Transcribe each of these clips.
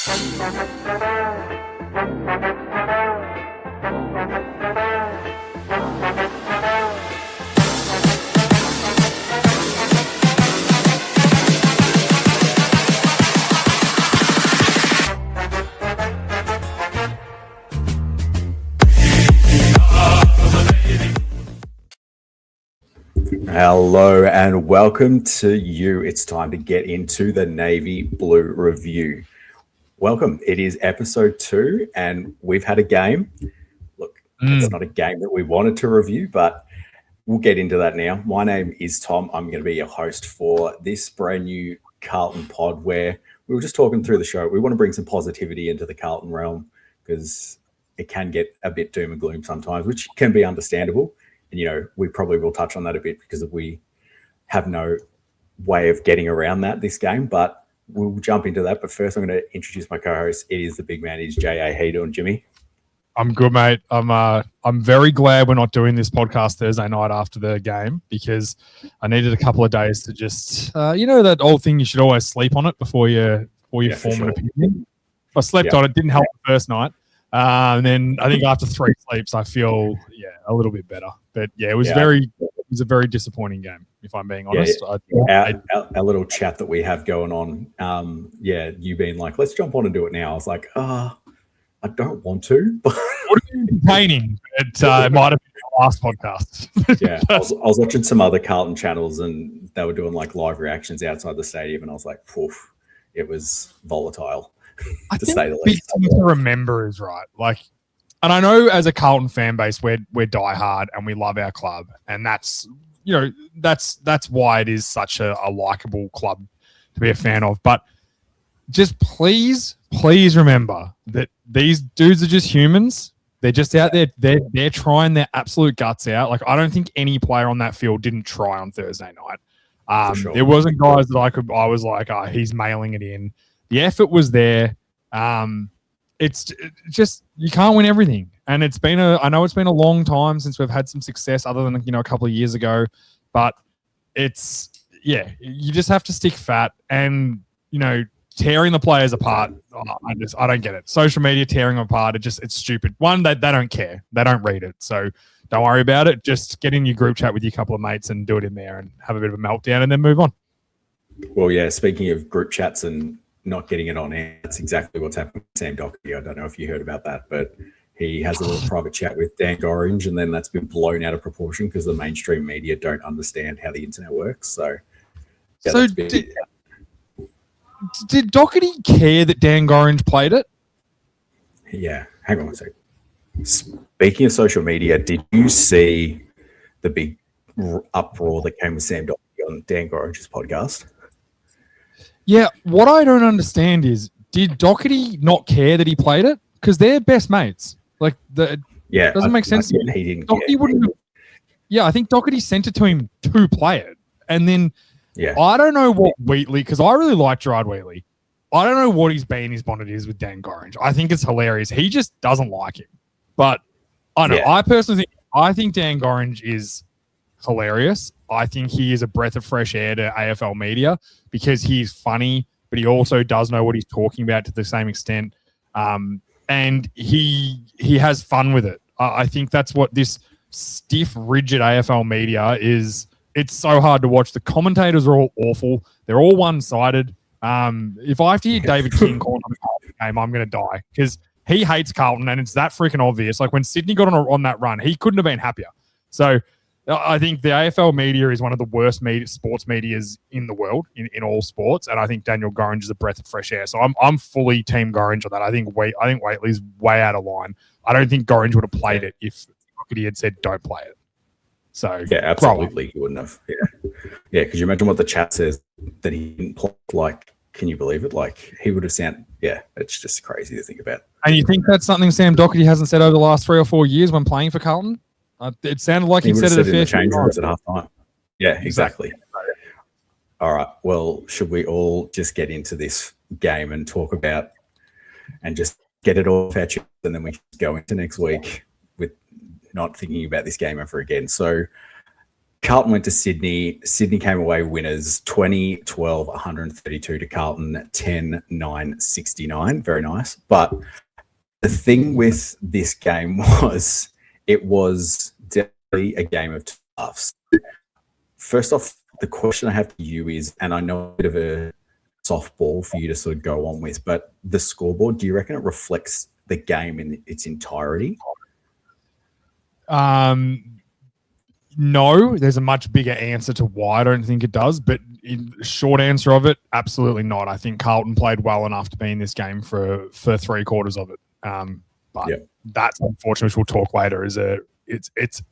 Hello and welcome to you. It's time to get into the Navy Blue review. Welcome. It is episode 2 and we've had a game. Look, it's not a game that we wanted to review, but we'll get into that now. My name is Tom. I'm going to be your host for this brand new Carlton pod where we were just talking through the show. We want to bring some positivity into the Carlton realm because it can get a bit doom and gloom sometimes, which can be understandable. And, you know, we probably will touch on that a bit because we have no way of getting around that this game, but we'll jump into that. But first, I'm going to introduce my co-host. It is the big man. It's J.A. How you doing, Jimmy? I'm good, mate. I'm very glad we're not doing this podcast Thursday night after the game because I needed a couple of days to just, that old thing you should always sleep on it before you form an opinion. I slept on it, didn't help the first night. And then I think after 3 sleeps, I feel a little bit better. But it was a very disappointing game, if I'm being honest. Our little chat that we have going on, you being like, let's jump on and do it now. I was like, I don't want to. What are you complaining? It might have been the last podcast. I was watching some other Carlton channels and they were doing like live reactions outside the stadium, and I was like, poof, it was volatile. To say the least. The thing to remember is and I know as a Carlton fan base, we're diehard and we love our club, and that's why it is such a likable club to be a fan of. But just please remember that these dudes are just humans. They're just out there. They're trying their absolute guts out. Like, I don't think any player on that field didn't try on Thursday night. Sure. There wasn't guys that I was like, he's mailing it in. The effort was there. It's just, you can't win everything. And I know it's been a long time since we've had some success other than, a couple of years ago, but you just have to stick fat and, tearing the players apart. I don't get it. Social media tearing them apart. It's stupid. One, they don't care. They don't read it. So don't worry about it. Just get in your group chat with your couple of mates and do it in there and have a bit of a meltdown and then move on. Well, speaking of group chats and not getting it on air, that's exactly what's happened with Sam Doherty. I don't know if you heard about that, but he has a little private chat with Dan Gorringe, and then that's been blown out of proportion because the mainstream media don't understand how the internet works. So did Doherty care that Dan Gorringe played it? Yeah, hang on a sec. Speaking of social media, did you see the big uproar that came with Sam Doherty on Dan Gorringe's podcast? Yeah, what I don't understand is, did Doherty not care that he played it? Because they're best mates. Doesn't make sense. He didn't Doherty wouldn't have, I think Doherty sent it to him to play it. And then I don't know what Wheatley, because I really like Gerard Wheatley. I don't know what his bonnet is with Dan Gorringe. I think it's hilarious. He just doesn't like him. But I don't know. I personally think Dan Gorringe is hilarious. I think he is a breath of fresh air to AFL media because he's funny, but he also does know what he's talking about to the same extent. And he has fun with it. I think that's what this stiff, rigid AFL media is. It's so hard to watch. The commentators are all awful. They're all one-sided. If I have to hear David King calling on the game, I'm going to die because he hates Carlton, and it's that freaking obvious. Like when Sydney got on that run, he couldn't have been happier. So I think the AFL media is one of the worst sports medias in the world in all sports, and I think Daniel Gorringe is a breath of fresh air. So I'm fully team Gorringe on that. I think Waitley's way out of line. I don't think Gorringe would have played it if Doherty had said don't play it. So absolutely, he wouldn't have. Because you imagine what the chat says that he didn't play. Like, can you believe it? Like he would have sounded. It's just crazy to think about. And you think that's something Sam Doherty hasn't said over the last 3 or 4 years when playing for Carlton? It sounded like he said it a fair change rooms at half time. Yeah, exactly. All right. Well, should we all just get into this game and talk about and just get it all off our chest, and then we can go into next week with not thinking about this game ever again. So Carlton went to Sydney. Sydney came away winners 20-12, 132 to Carlton, 10-9, 69. Very nice. But the thing with this game was it was definitely a game of toughs. First off, the question I have for you is, and I know a bit of a softball for you to sort of go on with, but the scoreboard, do you reckon it reflects the game in its entirety? No, there's a much bigger answer to why I don't think it does, but short answer of it, absolutely not. I think Carlton played well enough to be in this game for 3/4 of it. But that's unfortunate, which we'll talk later, it's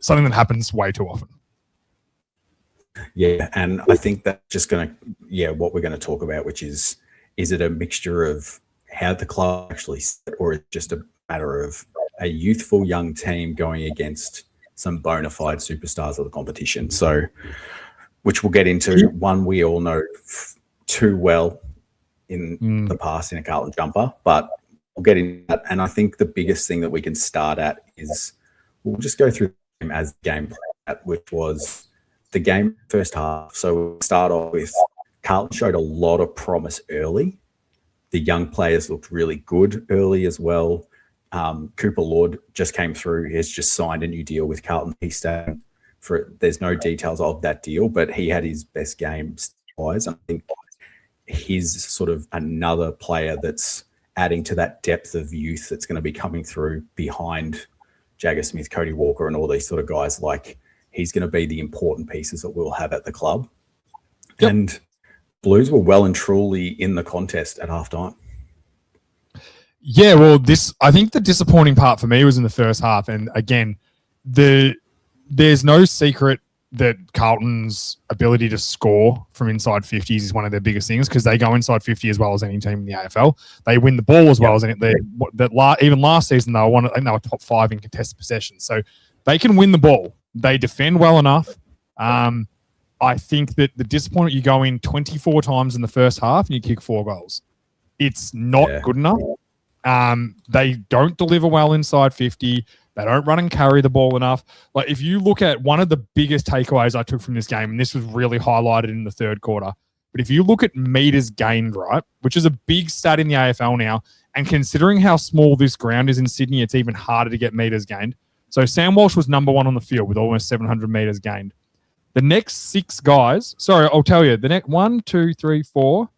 something that happens way too often. Yeah, and I think that's just going to, what we're going to talk about, which is it a mixture of how the club actually set, or it's just a matter of a youthful young team going against some bona fide superstars of the competition? So, which we'll get into. One we all know too well in the past in a Carlton jumper, but we'll get into that. And I think the biggest thing that we can start at is we'll just go through the game as the game played, which was the game first half. So we'll start off with Carlton showed a lot of promise early. The young players looked really good early as well. Cooper Lord just came through. He's just signed a new deal with Carlton. He stayed for, there's no details of that deal, but he had his best game wise. I think he's sort of another player that's adding to that depth of youth that's going to be coming through behind Jagger Smith, Cody Walker, and all these sort of guys. Like, he's going to be the important pieces that we'll have at the club. Yep. And Blues were well and truly in the contest at halftime. Yeah, well, I think the disappointing part for me was in the first half. And again, there's no secret that Carlton's ability to score from inside 50s is one of their biggest things, because they go inside 50 as well as any team in the AFL. They win the ball as well as any. Even last season, they were top 5 in contested possessions. So they can win the ball. They defend well enough. I think that the disappointment, you go in 24 times in the first half and you kick 4 goals. It's not good enough. They don't deliver well inside 50. They don't run and carry the ball enough. Like, if you look at one of the biggest takeaways I took from this game, and this was really highlighted in the third quarter, but if you look at meters gained, right, which is a big stat in the AFL now, and considering how small this ground is in Sydney, it's even harder to get meters gained. So Sam Walsh was number 1 on the field with almost 700 meters gained. The next 6 guys, I'll tell you, the next 1, 2, 3, 4,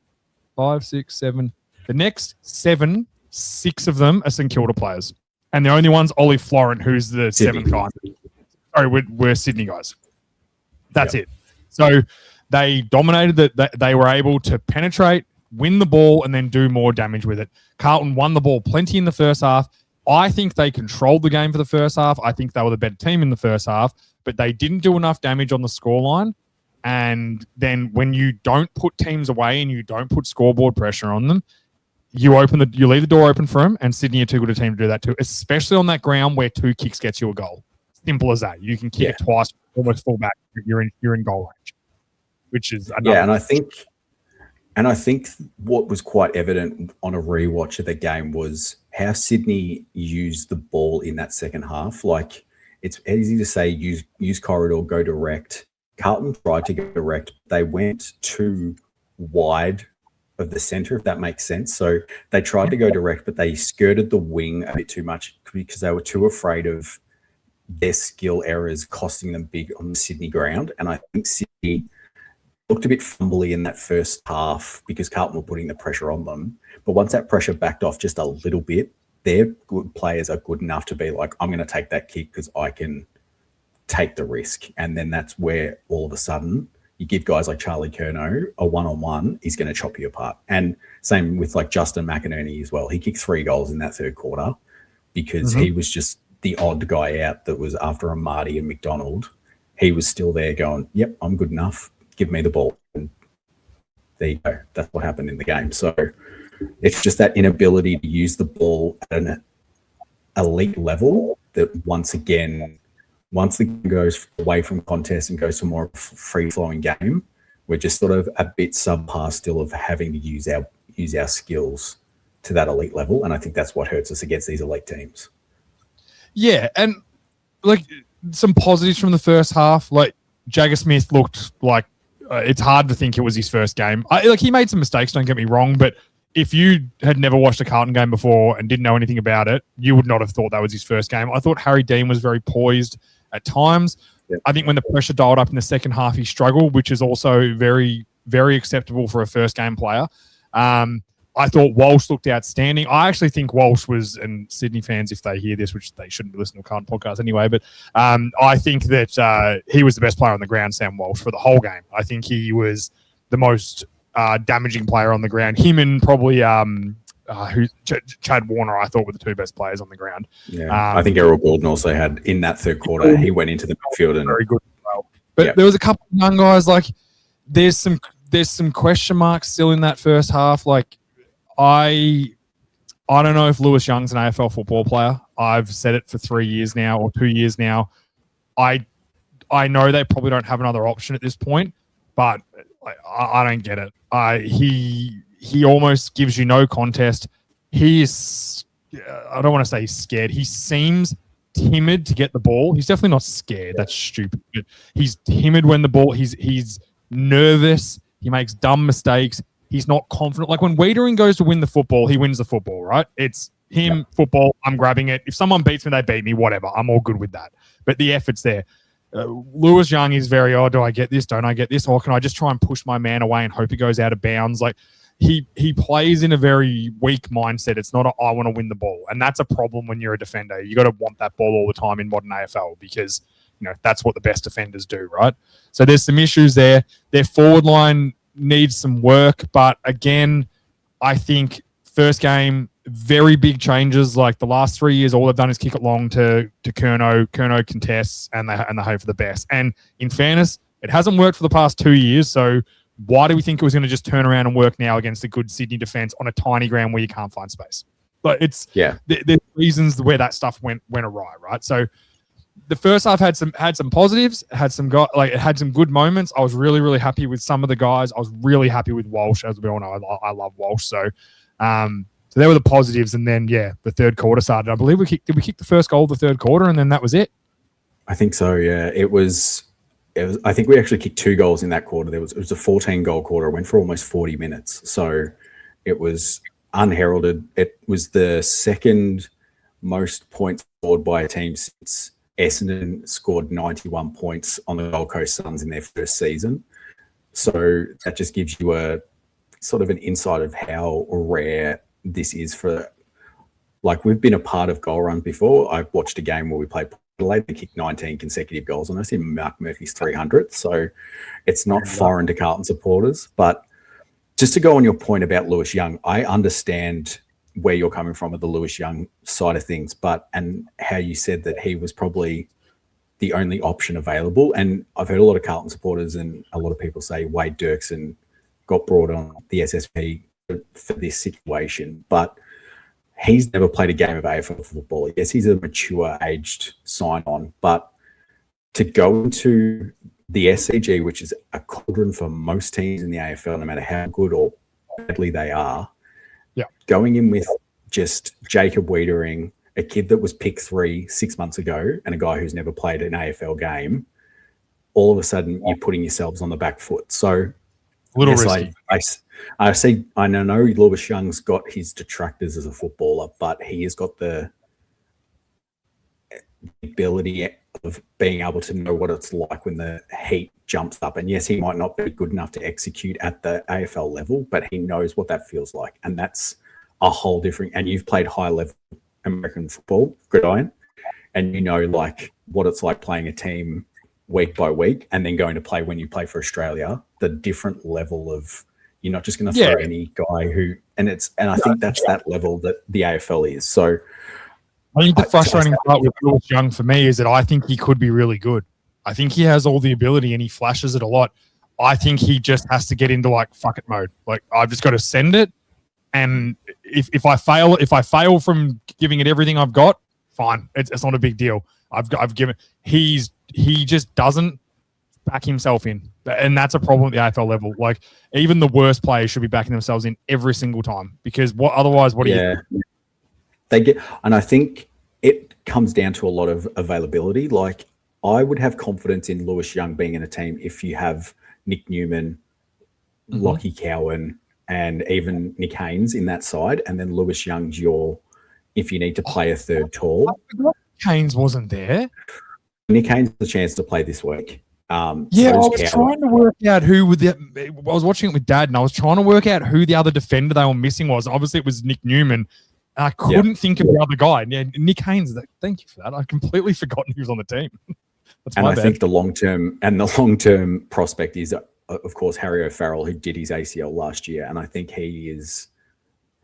5, 6, 7, the next 7, 6 of them are St Kilda players. And the only one's Ollie Florent, who's the Sydney 7th guy. Sorry, we're Sydney guys. That's it. So they dominated that. They were able to penetrate, win the ball, and then do more damage with it. Carlton won the ball plenty in the first half. I think they controlled the game for the first half. I think they were the better team in the first half, but they didn't do enough damage on the scoreline. And then when you don't put teams away and you don't put scoreboard pressure on them, you leave the door open for them, and Sydney are too good a team to do that too, especially on that ground where 2 kicks gets you a goal. Simple as that. You can kick it twice, almost full back. You're in goal range, which is another. Yeah, and I think what was quite evident on a rewatch of the game was how Sydney used the ball in that second half. Like, it's easy to say use corridor, go direct. Carlton tried to go direct. They went too wide of the centre, if that makes sense. So they tried to go direct, but they skirted the wing a bit too much because they were too afraid of their skill errors costing them big on the Sydney ground. And I think Sydney looked a bit fumbly in that first half because Carlton were putting the pressure on them. But once that pressure backed off just a little bit, their good players are good enough to be like, I'm going to take that kick because I can take the risk. And then that's where all of a sudden you give guys like Charlie Curnow a one-on-one, he's going to chop you apart. And same with like Justin McInerney as well. He kicked 3 goals in that third quarter because he was just the odd guy out that was after a Marty and McDonald. He was still there going, yep, I'm good enough. Give me the ball. And there you go. That's what happened in the game. So it's just that inability to use the ball at an elite level that once the game goes away from contest and goes to more free-flowing game, we're just sort of a bit subpar still of having to use our skills to that elite level. And I think that's what hurts us against these elite teams. Yeah, and like some positives from the first half, like Jagger Smith looked like it's hard to think it was his first game. He made some mistakes, don't get me wrong, but if you had never watched a Carlton game before and didn't know anything about it, you would not have thought that was his first game. I thought Harry Dean was very poised at times. Yep. I think when the pressure dialed up in the second half, he struggled, which is also very, very acceptable for a first game player. I thought Walsh looked outstanding. I actually think Walsh was, and Sydney fans, if they hear this, which they shouldn't be listening to a Carlton podcast anyway, but I think that he was the best player on the ground, Sam Walsh, for the whole game. I think he was the most damaging player on the ground. Him and probably Chad Warner, I thought, were the two best players on the ground. Yeah, I think Errol Gordon also had, in that third quarter, he went into the midfield and very good as well. But there was a couple of young guys, there's some question marks still in that first half. I don't know if Lewis Young's an AFL football player. I've said it for 3 years now or 2 years now. I know they probably don't have another option at this point, but I don't get it. He almost gives you no contest. He is, I don't want to say he's scared. He seems timid to get the ball. He's definitely not scared. That's stupid. But he's timid when the ball, he's nervous. He makes dumb mistakes. He's not confident. When Wiedering goes to win the football, he wins the football, right? It's him, football, I'm grabbing it. If someone beats me, they beat me, whatever. I'm all good with that. But the effort's there. Lewis Young is very, do I get this? Don't I get this? Or can I just try and push my man away and hope he goes out of bounds? He plays in a very weak mindset. It's not I want to win the ball. And that's a problem when you're a defender. You got to want that ball all the time in modern AFL because, that's what the best defenders do, right? So there's some issues there. Their forward line needs some work. But again, I think first game, very big changes. The last 3 years, all they've done is kick it long to Curnow. Curnow contests and they hope for the best. And in fairness, it hasn't worked for the past 2 years. So why do we think it was going to just turn around and work now against a good Sydney defense on a tiny ground where you can't find space? But there's reasons where that stuff went awry, right? So the first half had some positives, it had some good moments. I was really, really happy with some of the guys. I was really happy with Walsh, as we all know. I love Walsh. So there were the positives, and then the third quarter started. I believe we kicked the first goal of the third quarter, and then that was it. I think so. Yeah, it was. I think we actually kicked 2 goals in that quarter. It was a 14-goal quarter. It went for almost 40 minutes. So it was unheralded. It was the second most points scored by a team since Essendon scored 91 points on the Gold Coast Suns in their first season. So that just gives you a sort of an insight of how rare this is for. We've been a part of goal runs before. I've watched a game where we played Adelaide. They kicked 19 consecutive goals on us in Mark Murphy's 300th. So it's not foreign to Carlton supporters. But just to go on your point about Lewis Young, I understand where you're coming from with the Lewis Young side of things, and how you said that he was probably the only option available. And I've heard a lot of Carlton supporters and a lot of people say Wade Dirksen got brought on the SSP for this situation, but he's never played a game of AFL football. Yes, he's a mature, aged sign-on, but to go into the SCG, which is a cauldron for most teams in the AFL, no matter how good or badly they are, going in with just Jacob Wiedering, a kid that was pick 3 6 months ago, and a guy who's never played an AFL game, all of a sudden you're putting yourselves on the back foot. So a little risky. I know Lewis Young's got his detractors as a footballer, but he has got the ability of being able to know what it's like when the heat jumps up. And yes, he might not be good enough to execute at the AFL level, but he knows what that feels like. And that's a whole different, and you've played high level American football, gridiron, and you know what it's like playing a team week by week and then going to play when you play for Australia, the different level of, you're not just going to throw any guy who, and I think that's that level that the AFL is. So I think the frustrating part with Lewis Young for me is that I think he could be really good. I think he has all the ability and he flashes it a lot. I think he just has to get into fuck it mode. I've just got to send it. And if I fail from giving it everything I've got, fine. It's not a big deal. I've given. He just doesn't back himself in, and that's a problem at the AFL level. Even the worst players should be backing themselves in every single time, because otherwise what do you? They get, and I think it comes down to a lot of availability. I would have confidence in Lewis Young being in a team if you have Nick Newman, Lockie Cowan, and even Nick Haynes in that side, and then Lewis Young's if you need to play a third tall. Haynes wasn't there. Nick Haynes has a chance to play this week. I was trying to work out who I was watching it with Dad, and I was trying to work out who the other defender they were missing was. Obviously, it was Nick Newman. And I couldn't think of the other guy. Yeah, Nick Haynes. Thank you for that. I completely forgotten he was on the team. I think the long-term prospect is, of course, Harry O'Farrell, who did his ACL last year, and I think he's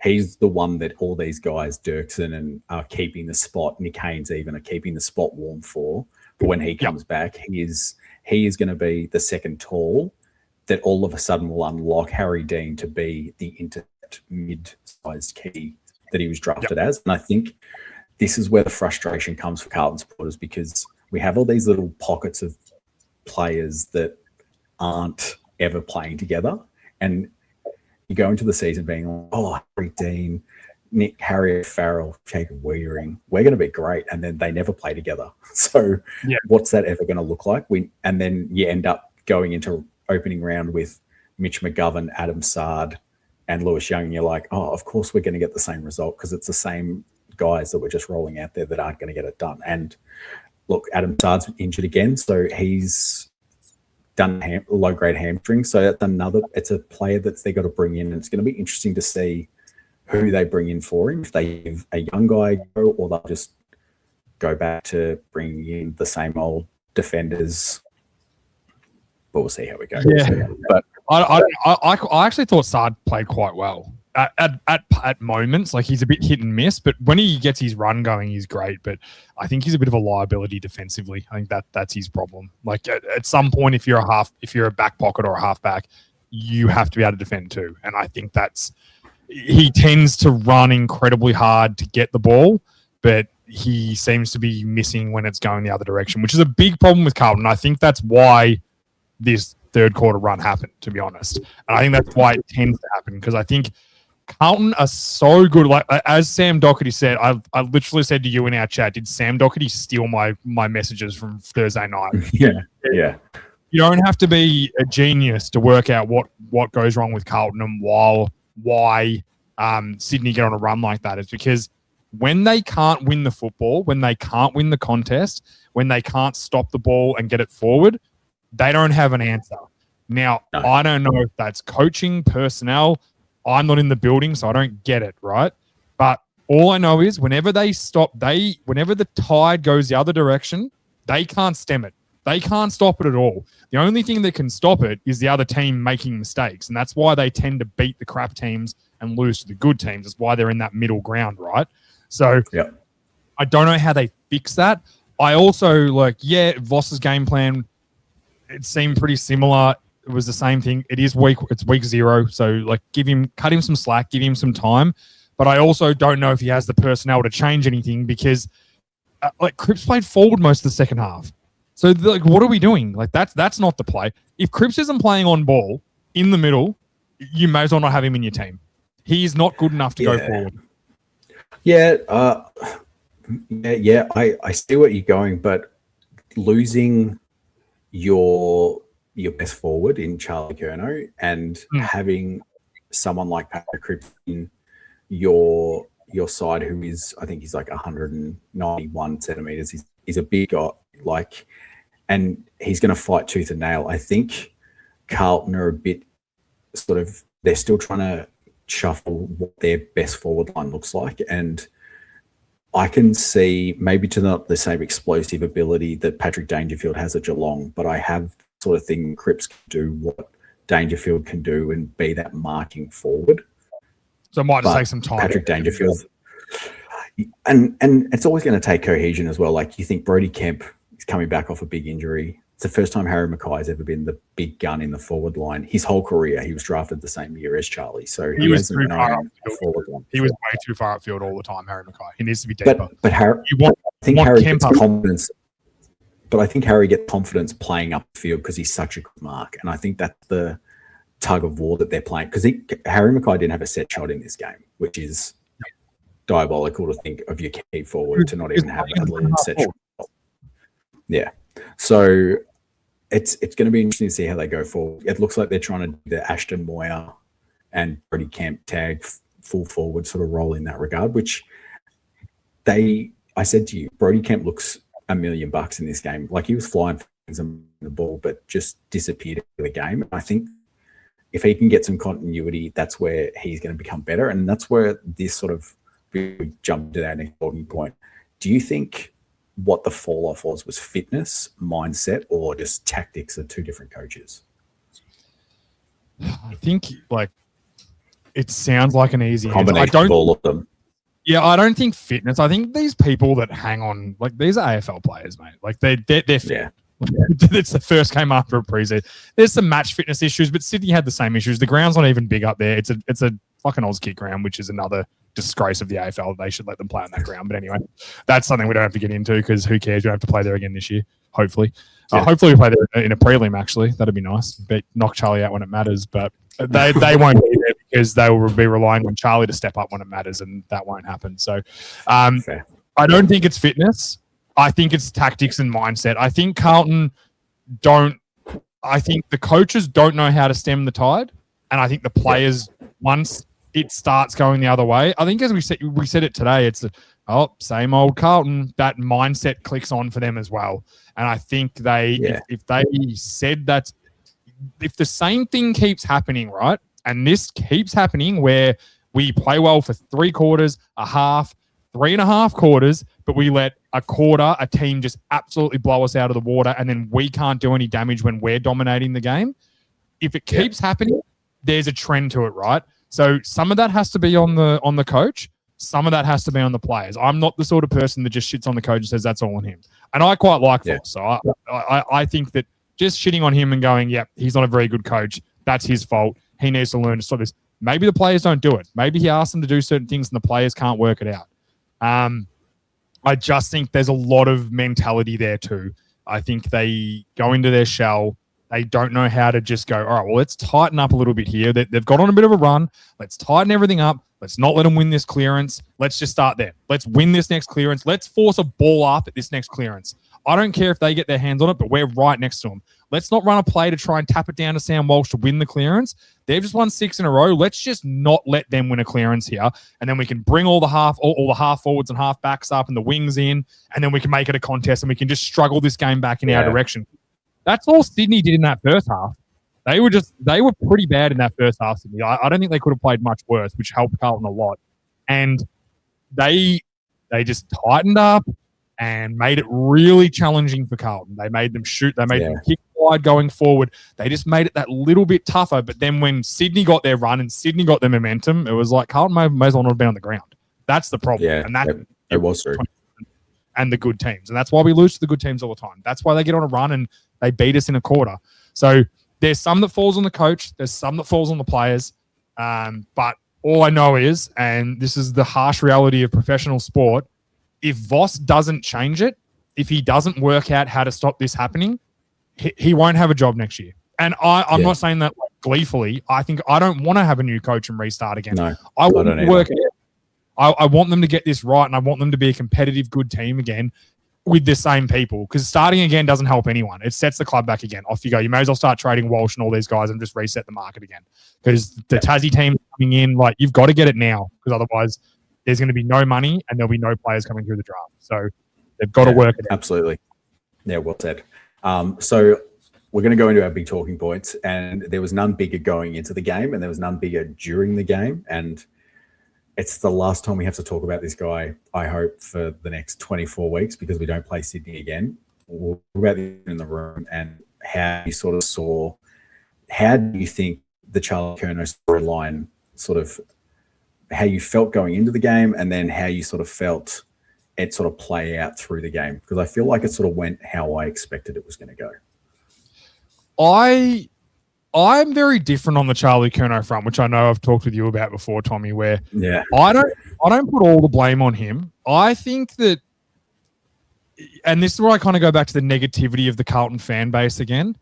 the one that all these guys, Dirksen, and are keeping the spot. Nick Haynes even are keeping the spot warm for when he comes back. He is going to be the second tall that all of a sudden will unlock Harry Dean to be the internet mid-sized key that he was drafted as. And I think this is where the frustration comes for Carlton supporters, because we have all these little pockets of players that aren't ever playing together. And you go into the season being like, oh, Harry Dean, Harry Farrell, Jacob Weering, we're going to be great. And then they never play together. So what's that ever going to look like? And then you end up going into opening round with Mitch McGovern, Adam Sard, and Lewis Young. And you're like, oh, of course we're going to get the same result, because it's the same guys that we're just rolling out there that aren't going to get it done. And look, Adam Sard's injured again, so he's done low-grade hamstring. So that's it's a player that they got to bring in, and it's going to be interesting to see who they bring in for him. If they give a young guy go, or they'll just go back to bringing in the same old defenders. But we'll see how we go. Yeah. But I actually thought Sard played quite well at moments. Like, he's a bit hit and miss, but when he gets his run going, he's great. But I think he's a bit of a liability defensively. I think that's his problem. Like, at some point, if you're a back pocket or a half back, you have to be able to defend too. And I think he tends to run incredibly hard to get the ball, but he seems to be missing when it's going the other direction, which is a big problem with Carlton. I think that's why this third quarter run happened, to be honest. And I think that's why it tends to happen, because I think Carlton are so good. Like, as Sam Doherty said, I literally said to you in our chat, did Sam Doherty steal my messages from Thursday night? Yeah. You don't have to be a genius to work out what goes wrong with Carlton and why Sydney get on a run like that. It's because when they can't win the football, when they can't win the contest, when they can't stop the ball and get it forward, they don't have an answer. Now, I don't know if that's coaching, personnel. I'm not in the building, so I don't get it, right? But all I know is whenever they stop, whenever the tide goes the other direction, they can't stem it. They can't stop it at all. The only thing that can stop it is the other team making mistakes, and that's why they tend to beat the crap teams and lose to the good teams. That's why they're in that middle ground, right? So I don't know how they fix that. I also, Voss's game plan, it seemed pretty similar. It was the same thing. It's week 0. So cut him some slack, give him some time. But I also don't know if he has the personnel to change anything, because Cripps played forward most of the second half. So what are we doing? That's not the play. If Cripps isn't playing on ball in the middle, you may as well not have him in your team. He is not good enough to go forward. I see what you're going, but losing your best forward in Charlie Curnow and having someone like Patrick Cripps in your side, who is, I think he's like 191 centimeters. He's a big guy, and he's going to fight tooth and nail. I think Carlton are a bit they're still trying to shuffle what their best forward line looks like, and I can see maybe to not the same explosive ability that Patrick Dangerfield has at Geelong, but I have sort of thing Cripps can do what Dangerfield can do and be that marking forward. So it might just take some time. Patrick Dangerfield, and it's always going to take cohesion as well. Like, you think Brody Kemp is coming back off a big injury. It's the first time Harry Mackay has ever been the big gun in the forward line. His whole career, he was drafted the same year as Charlie, so he hasn't been on the forward line. He was way too far upfield all the time, Harry Mackay. He needs to be deeper. But Harry, I think Harry gets confidence. But I think Harry gets confidence playing upfield because he's such a good mark, and I think that's the tug of war that they're playing. Because Harry Mackay didn't have a set shot in this game, which is diabolical to think of your key forward to not even have a set shot. Yeah. So it's going to be interesting to see how they go forward. It looks like they're trying to do the Ashton Moyer and Brody Kemp tag full forward sort of role in that regard, which I said to you, Brody Kemp looks $1 million in this game. Like, he was flying the ball, but just disappeared in the game. I think if he can get some continuity, that's where he's going to become better. And that's where this sort of jump to that next talking point. Do you think what the fall off was fitness, mindset, or just tactics of two different coaches? I think, like, it sounds like an easy combination of all of them. Yeah, I don't think fitness. I think these people that hang on, like, these are AFL players, mate. Like, they're fit. Yeah. It's the first game after a preseason. There's some match fitness issues, but Sydney had the same issues. The ground's not even big up there. It's a fucking Oz kick ground, which is another disgrace of the AFL. They should let them play on that ground. But anyway, that's something we don't have to get into because who cares? We don't have to play there again this year, hopefully. Yeah. Hopefully we play there in a prelim, actually. That'd be nice. But knock Charlie out when it matters. But they won't be there because they will be relying on Charlie to step up when it matters, and that won't happen. So I don't think it's fitness. I think it's tactics and mindset. I think Carlton I think the coaches don't know how to stem the tide, and I think the players, once it starts going the other way, I think as we said it today, it's same old Carlton. That mindset clicks on for them as well. And I think if they said that, if the same thing keeps happening, right, and this keeps happening where we play well for 3 quarters, a half, 3.5 quarters, but we let a team just absolutely blow us out of the water, and then we can't do any damage when we're dominating the game. If it keeps happening, there's a trend to it, right? So some of that has to be on the coach. Some of that has to be on the players. I'm not the sort of person that just shits on the coach and says that's all on him. And I quite like Voss. So I think that just shitting on him and going, he's not a very good coach, that's his fault. He needs to learn to stop this. Maybe the players don't do it. Maybe he asks them to do certain things and the players can't work it out. I just think there's a lot of mentality there too. I think they go into their shell. They don't know how to just go, all right, well, let's tighten up a little bit here. They've got on a bit of a run. Let's tighten everything up. Let's not let them win this clearance. Let's just start there. Let's win this next clearance. Let's force a ball up at this next clearance. I don't care if they get their hands on it, but we're right next to them. Let's not run a play to try and tap it down to Sam Walsh to win the clearance. They've just won 6 in a row. Let's just not let them win a clearance here. And then we can bring all the half forwards and half backs up and the wings in, and then we can make it a contest and we can just struggle this game back in our direction. That's all Sydney did in that first half. They were pretty bad in that first half, Sydney. I don't think they could have played much worse, which helped Carlton a lot. And they just tightened up and made it really challenging for Carlton. They made them shoot. They made them kick wide going forward. They just made it that little bit tougher. But then when Sydney got their run and Sydney got their momentum, it was like Carlton may as well not have been on the ground. That's the problem. Yeah, and it was true. And the good teams. And that's why we lose to the good teams all the time. That's why they get on a run and they beat us in a quarter. So there's some that falls on the coach. There's some that falls on the players. But all I know is, and this is the harsh reality of professional sport, if Voss doesn't change it, if he doesn't work out how to stop this happening, he won't have a job next year. And I'm not saying that gleefully. I think I don't want to have a new coach and restart again. No, I want to work it. I want them to get this right, and I want them to be a competitive, good team again with the same people, because starting again doesn't help anyone. It sets the club back again. Off you go. You may as well start trading Walsh and all these guys and just reset the market again, because the Tassie team coming in, you've got to get it now, because otherwise there's going to be no money and there'll be no players coming through the draft. So they've got to work it out. Absolutely. Yeah, well said. So we're going to go into our big talking points, and there was none bigger going into the game, and there was none bigger during the game. And it's the last time we have to talk about this guy, I hope, for the next 24 weeks, because we don't play Sydney again. We'll talk about it in the room and how you sort of saw, how do you think the Charlie Curnow storyline, sort of how you felt going into the game, and then how you sort of felt it sort of play out through the game? Because I feel like it sort of went how I expected it was going to go. I'm very different on the Charlie Curnow front, which I know I've talked with you about before, Tommy, where I don't put all the blame on him. I think that, and this is where I kind of go back to the negativity of the Carlton fan base again.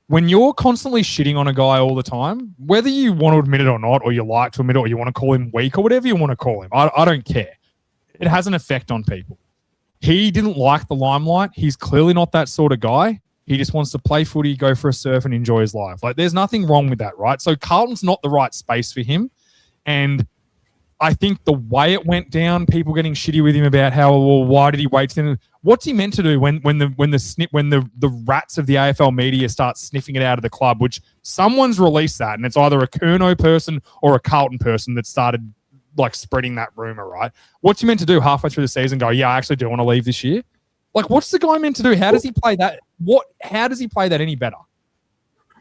When you're constantly shitting on a guy all the time, whether you want to admit it or not, or you like to admit it, or you want to call him weak, or whatever you want to call him, I don't care. It has an effect on people. he didn't like the limelight. He's clearly not that sort of guy. He just wants to play footy, go for a surf, and enjoy his life. Like, there's nothing wrong with that, right? So Carlton's not the right space for him. And I think the way it went down, people getting shitty with him about how, well, why did he wait? What's he meant to do when the rats of the AFL media start sniffing it out of the club? Which someone's released that, and it's either a Curnow person or a Carlton person that started like spreading that rumor, right? What's he meant to do halfway through the season? Go, yeah, I actually do want to leave this year. Like, what's the guy meant to do? How does he play that? How does he play that any better?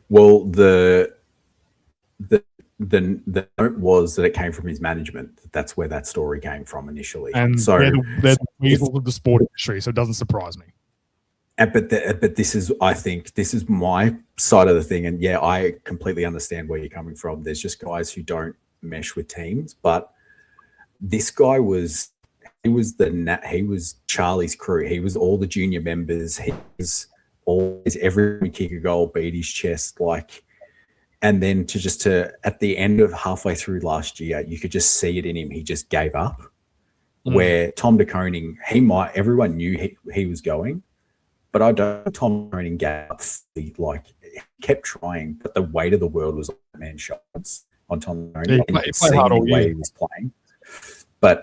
Well, the note was that it came from his management. That's where that story came from initially. And so they're the weasels of the sport industry, so it doesn't surprise me. But this is, I think, this is my side of the thing. And yeah, I completely understand where you're coming from. There's just guys who don't mesh with teams, but this guy was Charlie's crew. He was all the junior members. He was always every kick a goal, beat his chest, like. And then to at the end of halfway through last year, you could just see it in him. He just gave up. Where Tom de Koning, everyone knew he was going, but I don't think Tom de Koning gave up. Like, he kept trying, but the weight of the world was on that man's shoulders, on Tom de Koning. He played hard all year. He was playing.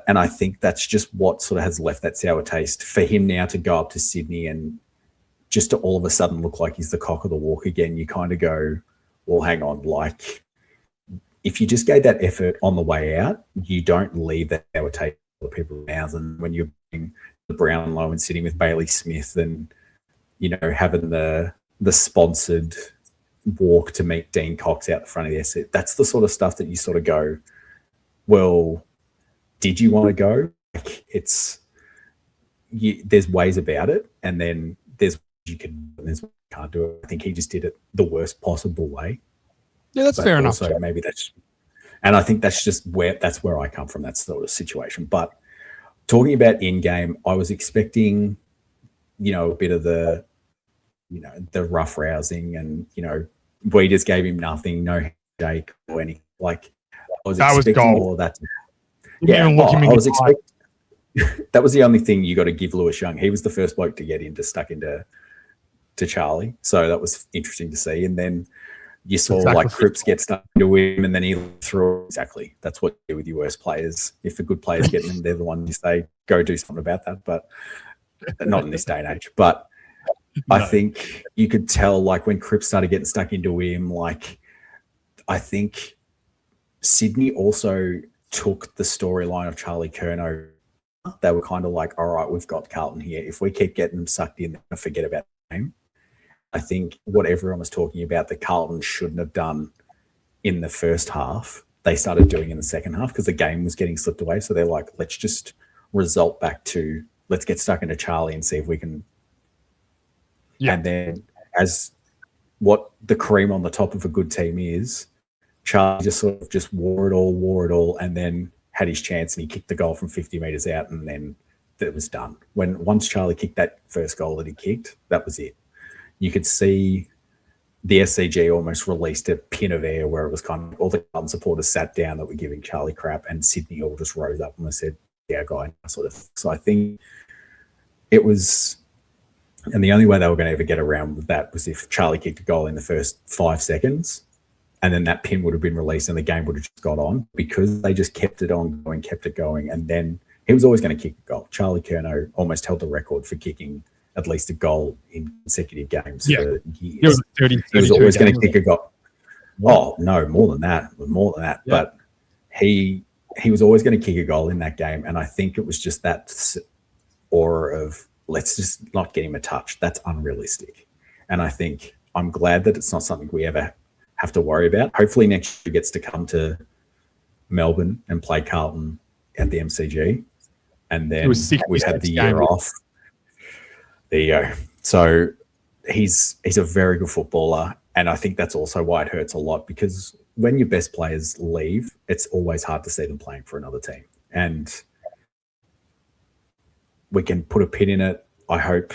And I think that's just what sort of has left that sour taste for him now to go up to Sydney and just to all of a sudden look like he's the cock of the walk again. You kind of go, well, hang on, like, if you just gave that effort on the way out, you don't leave that sour taste for people's mouths. And when you're being the Brownlow and sitting with Bailey Smith and, you know, having the sponsored walk to meet Dean Cox out the front of the SC, that's the sort of stuff that you sort of go, well, did you want to go? Like, there's ways about it, and then there's can't do it. I think he just did it the worst possible way. Yeah, that's fair enough. So maybe and I think that's where I come from, that sort of situation. But talking about in-game, I was expecting, you know, a bit of the rough rousing, and, you know, we just gave him nothing, no handshake or anything. Like, I was expecting all of that. Yeah, I was expecting. That was the only thing you got to give Lewis Young. He was the first bloke to get stuck into Charlie, so that was interesting to see. And then you saw like Cripps get stuck into him, and then he threw. Exactly, that's what you do with your worst players. If the good players get them, they're the ones you say go do something about that. But not in this day and age. But no. I think you could tell, like, when Cripps started getting stuck into him, like, I think Sydney also took the storyline of Charlie Curnow. They were kind of like, all right, we've got Carlton here. If we keep getting them sucked in, they're going to forget about the game. I think what everyone was talking about that Carlton shouldn't have done in the first half, they started doing in the second half because the game was getting slipped away. So they're like, let's just result back to, let's get stuck into Charlie and see if we can. Yeah. And then, as what the cream on the top of a good team is, Charlie just sort of just wore it all, and then had his chance and he kicked the goal from 50 metres out, and then it was done. Once Charlie kicked that first goal that he kicked, that was it. You could see the SCG almost released a pin of air where it was kind of all the Carlton supporters sat down that were giving Charlie crap, and Sydney all just rose up and they said, yeah, guy, sort of. So I think it was, and the only way they were going to ever get around with that was if Charlie kicked a goal in the first 5 seconds, and then that pin would have been released and the game would have just got on, because they just kept it going. And then he was always going to kick a goal. Charlie Curnow almost held the record for kicking at least a goal in consecutive games for years. He was always going to kick a goal. Oh, no, more than that. Yeah. But he was always going to kick a goal in that game. And I think it was just that aura of, let's just not get him a touch. That's unrealistic. And I think I'm glad that it's not something we ever have to worry about. Hopefully next year gets to come to Melbourne and play Carlton at the MCG. And then we had the year off. There you go. So he's a very good footballer. And I think that's also why it hurts a lot, because when your best players leave, it's always hard to see them playing for another team. And we can put a pin in it. I hope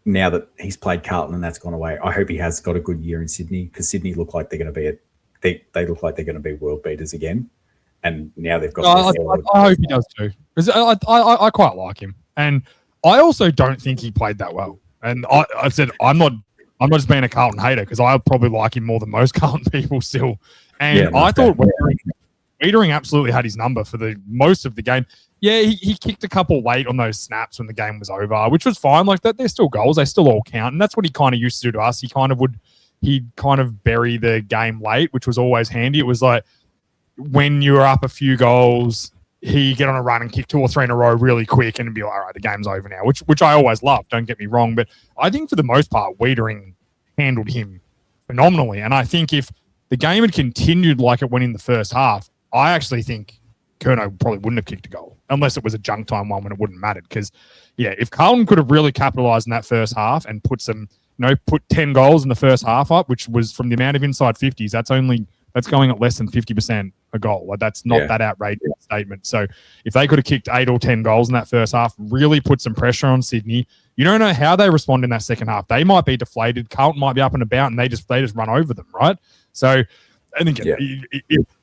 now that he's played Carlton and that's gone away, I hope he has got a good year in Sydney, because Sydney look like they're going to be they look like they're going to be world beaters again. And now they've got. I hope he does too, because I quite like him. And I also don't think he played that well. And I said I'm not just being a Carlton hater because I probably like him more than most Carlton people still. And I thought Wiedering absolutely had his number for the most of the game. Yeah, he kicked a couple late on those snaps when the game was over, which was fine. Like that, they're still goals. They still all count. And that's what he kind of used to do to us. He'd kind of bury the game late, which was always handy. It was like when you were up a few goals, he get on a run and kick 2 or 3 in a row really quick and be like, all right, the game's over now, which I always loved, don't get me wrong. But I think for the most part, Wiedering handled him phenomenally. And I think if the game had continued like it went in the first half, I actually think Curnow probably wouldn't have kicked a goal unless it was a junk time one when it wouldn't matter. Because, yeah, if Carlton could have really capitalised in that first half and put 10 goals in the first half up, which was from the amount of inside 50s, that's going at less than 50% a goal. Like that's not that outrageous statement. So if they could have kicked 8 or 10 goals in that first half, really put some pressure on Sydney, you don't know how they respond in that second half. They might be deflated. Carlton might be up and about, and they just run over them, right? So I think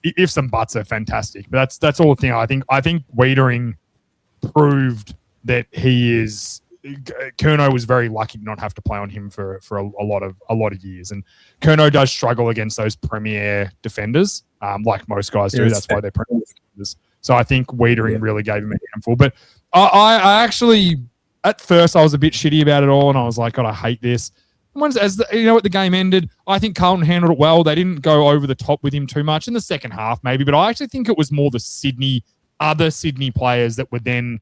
if some butts are fantastic, but that's all the thing. I think Wiedering proved that he is. Curnow was very lucky to not have to play on him for a lot of years, and Curnow does struggle against those premier defenders, like most guys do. That's why they're premier defenders. So I think Wiedering really gave him a handful. But I actually, at first, I was a bit shitty about it all, and I was like, God, I hate this. At the game ended, I think Carlton handled it well. They didn't go over the top with him too much in the second half, maybe, but I actually think it was more the other Sydney players that were then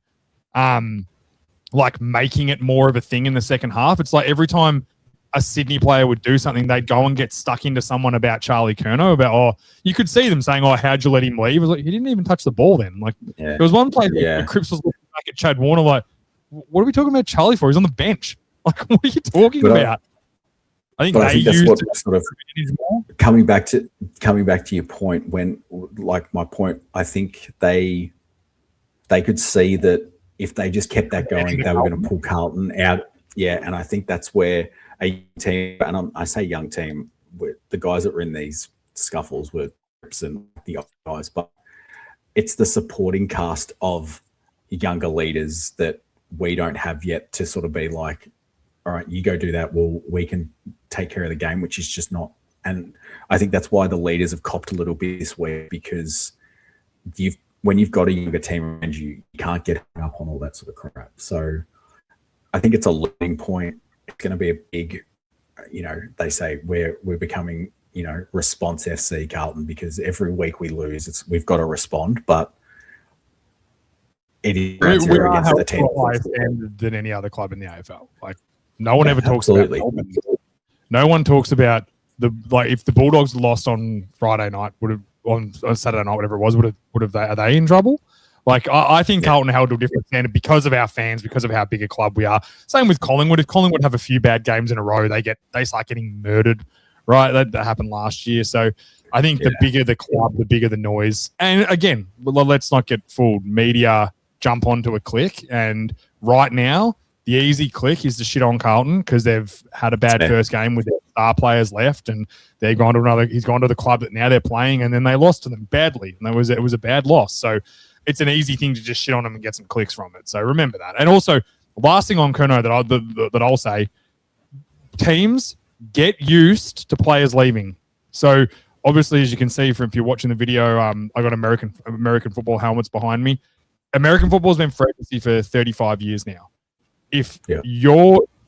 like making it more of a thing in the second half. It's like every time a Sydney player would do something, they'd go and get stuck into someone about Charlie Curnow you could see them saying, how'd you let him leave? It was like, he didn't even touch the ball then. Like there was one play where Cripps was looking back at Chad Warner like, what are we talking about Charlie for? He's on the bench. Like, what are you talking about? I think that's what sort of coming back to your point when, like my point, I think they could see that if they just kept that going, they were going to pull Carlton out. Yeah, and I think that's where a team, and I say young team, the guys that were in these scuffles were Cripps and the other guys, but it's the supporting cast of younger leaders that we don't have yet to sort of be like, all right, you go do that. Well, we can take care of the game, which is just not. And I think that's why the leaders have copped a little bit this week, because when you've got a younger team around you, you can't get hung up on all that sort of crap. So I think it's a learning point. It's going to be a big, they say we're becoming, response FC Carlton, because every week we lose, we've got to respond, but it is we are against the team higher standard than any other club in the AFL. Like no one ever talks about Melbourne. No one talks about if the Bulldogs lost on Friday night, on Saturday night, whatever it was, are they in trouble? Like I think Carlton held to a different standard because of our fans, because of how big a club we are. Same with Collingwood. If Collingwood have a few bad games in a row, they start getting murdered. Right, that happened last year. So I think the bigger the club, the bigger the noise. And again, let's not get fooled. Media jump onto a click, and right now the easy click is to shit on Carlton because they've had a bad first game with their star players left, and he's gone to the club that now they're playing, and then they lost to them badly, and it was a bad loss. So it's an easy thing to just shit on them and get some clicks from it. So remember that. And also, last thing on Curnow that I'll say, teams get used to players leaving. So obviously, as you can see if you're watching the video, I got American football helmets behind me. American football has been free agency for 35 years now. If the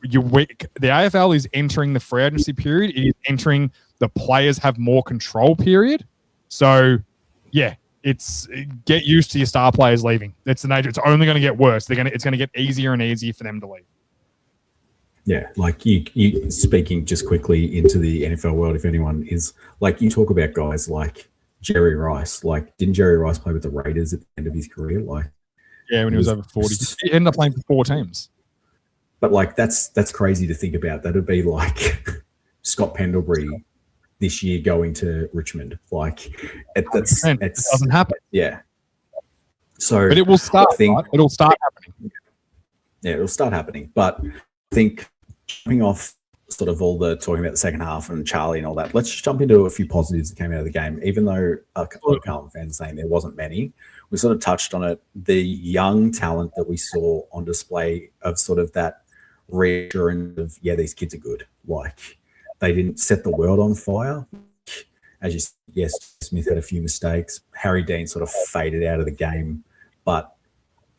AFL is entering the free agency period, it is entering the players have more control period. So, it's get used to your star players leaving. It's the nature. It's only going to get worse. It's going to get easier and easier for them to leave. Yeah, like you speaking just quickly into the NFL world, if anyone is like, you talk about guys like Jerry Rice. Like, didn't Jerry Rice play with the Raiders at the end of his career? Like, when he was over 40, he ended up playing for 4 teams. But like, that's crazy to think about. That'd be like Scott Pendlebury this year going to Richmond. Like, it doesn't happen. Yeah. So, but it will start. It'll start happening. Yeah, it'll start happening. But I think jumping off sort of all the talking about the second half and Charlie and all that, let's just jump into a few positives that came out of the game. Even though a lot of Carlton fans saying there wasn't many, we sort of touched on it. The young talent that we saw on display of sort of that reassurance of, yeah, these kids are good. Like, they didn't set the world on fire. As you said, yes, Smith had a few mistakes. Harry Dean sort of faded out of the game, but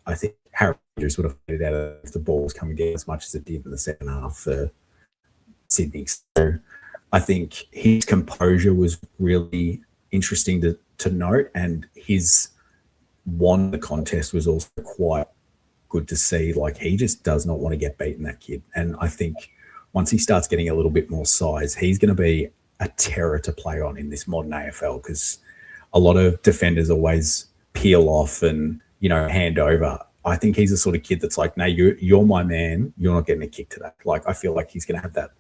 I think Harry sort of faded out of the ball was coming down as much as it did in the second half for Sydney. So I think his composure was really interesting to note, and his won the contest was also quite good to see. Like, he just does not want to get beaten, that kid. And I think once he starts getting a little bit more size, he's going to be a terror to play on in this modern AFL, because a lot of defenders always peel off and, you know, hand over. I think he's the sort of kid that's like, no, you're my man. You're not getting a kick today. Like, I feel like he's going to have that.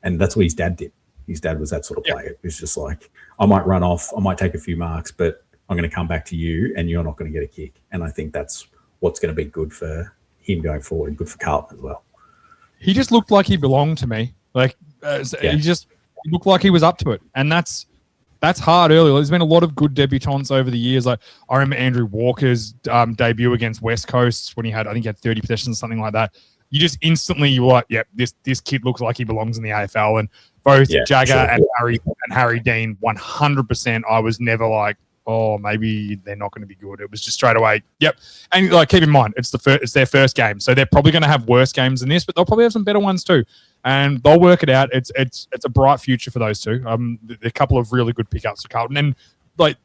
And that's what his dad did. His dad was that sort of player. It was just like, I might run off, I might take a few marks, but I'm going to come back to you and you're not going to get a kick. And I think that's what's going to be good for him going forward and good for Carlton as well. He just looked like he belonged to me. Like, he just looked like he was up to it. And that's hard early. There's been a lot of good debutants over the years. Like, I remember Andrew Walker's debut against West Coast when he had 30 possessions, something like that. You just instantly, you're like, yep, this kid looks like he belongs in the AFL. And both Jagger and Harry Dean, 100%, I was never like, oh, maybe they're not going to be good. It was just straight away, yep. And like, keep in mind, it's their first game, so they're probably going to have worse games than this, but they'll probably have some better ones too, and they'll work it out. It's a bright future for those two. A couple of really good pickups for Carlton, and like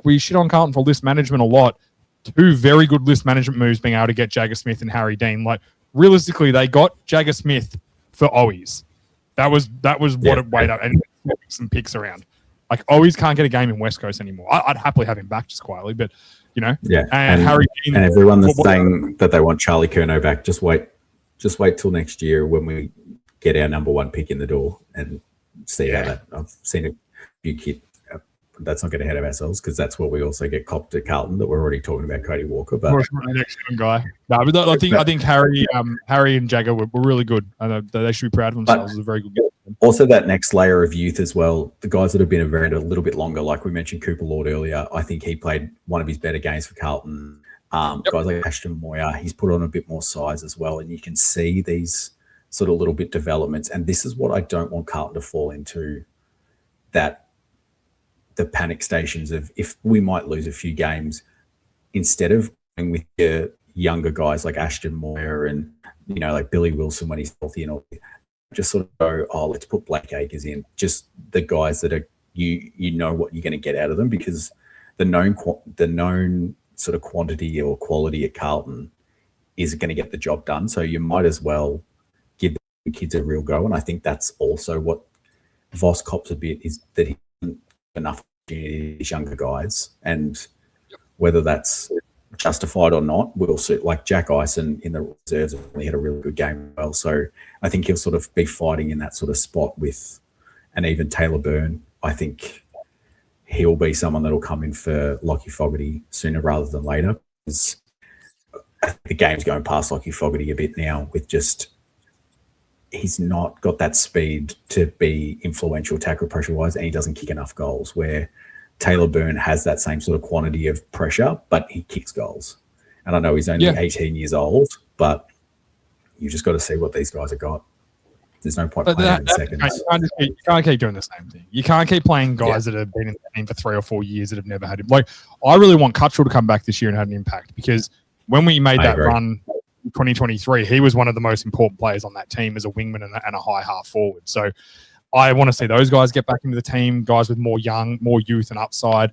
we shit on Carlton for list management a lot. Two very good list management moves being able to get Jagger Smith and Harry Dean. Like, realistically, they got Jagger Smith for Owies. That was what it weighed up, and some picks around. Like, Owies can't get a game in West Coast anymore. I'd happily have him back just quietly, but, you know. Yeah. And Harry Dean, and everyone that's saying that they want Charlie Curnow back, just wait till next year when we get our number one pick in the door and see how that. I've seen a few kids. That's not getting ahead of ourselves, because that's what we also get copped at Carlton, that we're already talking about Cody Walker. But next guy. No, but I think Harry and Jagger were really good. They should be proud of themselves. It's a very good game. Also, that next layer of youth as well, the guys that have been around a little bit longer, like we mentioned Cooper Lord earlier, I think he played one of his better games for Carlton. Guys like Ashton Moyer, he's put on a bit more size as well, and you can see these sort of little bit developments. And this is what I don't want Carlton to fall into, that the panic stations of, if we might lose a few games, instead of going with your younger guys like Ashton Moyer and, you know, like Billy Wilson when he's healthy and all, just sort of go, oh, let's put Blake Acres in. Just the guys that are, you know what you're going to get out of them, because the known sort of quantity or quality at Carlton is going to get the job done. So you might as well give the kids a real go. And I think that's also what Voss cops a bit, is that he hasn't enough these younger guys, and whether that's justified or not, we'll see. Like Jack Ison in the reserves only had a really good game as well, so I think he'll sort of be fighting in that sort of spot with, and even Taylor Byrne. I think he'll be someone that'll come in for Lockie Fogarty sooner rather than later, because the game's going past Lockie Fogarty a bit now, with just, he's not got that speed to be influential tackle pressure wise, and he doesn't kick enough goals, where Taylor Byrne has that same sort of quantity of pressure, but he kicks goals. And I know he's only 18 years old, but you just got to see what these guys have got. There's no point playing in seconds. You can't keep doing the same thing. You can't keep playing guys that have been in the team for 3 or 4 years that have never had him. Like, I really want Cutchell to come back this year and have an impact, because when we made that run 2023, he was one of the most important players on that team as a wingman and a high half forward. So I want to see those guys get back into the team, guys with more youth and upside.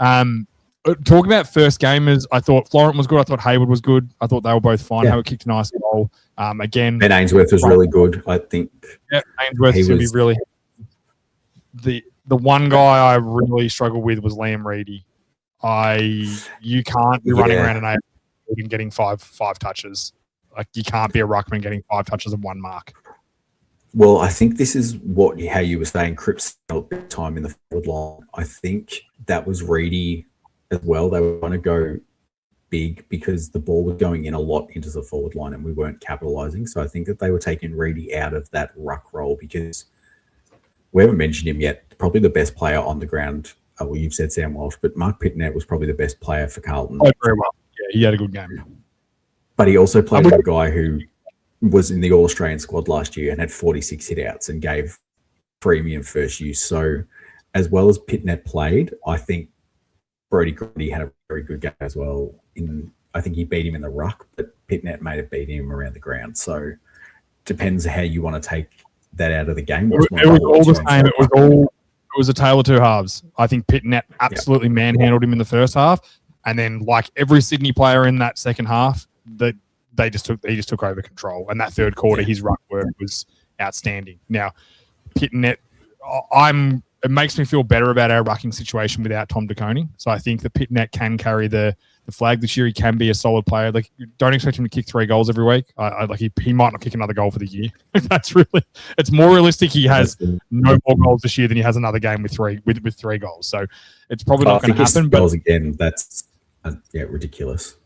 Talking about first gamers, I thought Florent was good. I thought Hayward was good. I thought they were both fine. Hayward kicked a nice goal. Again, Ben Ainsworth was really good, I think. Yeah, Ainsworth should be really. The one guy I really struggled with was Liam Reedy. You can't be running around an and getting five touches. Like, you can't be a ruckman getting 5 touches and 1 mark. Well, I think this is how you were saying Cripps time in the forward line. I think that was Reedy as well. They were going to go big because the ball was going in a lot into the forward line and we weren't capitalising. So I think that they were taking Reedy out of that ruck role because we haven't mentioned him yet. Probably the best player on the ground. Well, you've said Sam Walsh, but Mark Pitnet was probably the best player for Carlton. Played very well. Yeah, he had a good game. But he also played with a guy who was in the All-Australian squad last year and had 46 hit-outs and gave premium first use. So as well as Pitnet played, I think Brodie Grundy had a very good game as well. I think he beat him in the ruck, but Pitnet may have beat him around the ground. So depends how you want to take that out of the game. It was all the same. It was a tale of two halves. I think Pitnet absolutely manhandled him in the first half, and then like every Sydney player in that second half, he just took over control. And that third quarter, his ruck work was outstanding. Now, Pitnet, it makes me feel better about our rucking situation without Tom DeConey. So I think that Pitnet can carry the flag this year. He can be a solid player. Like, don't expect him to kick 3 goals every week. He might not kick another goal for the year. It's more realistic. He has no more goals this year than he has another game with 3 goals. So it's probably not going to happen. But goals again, that's ridiculous.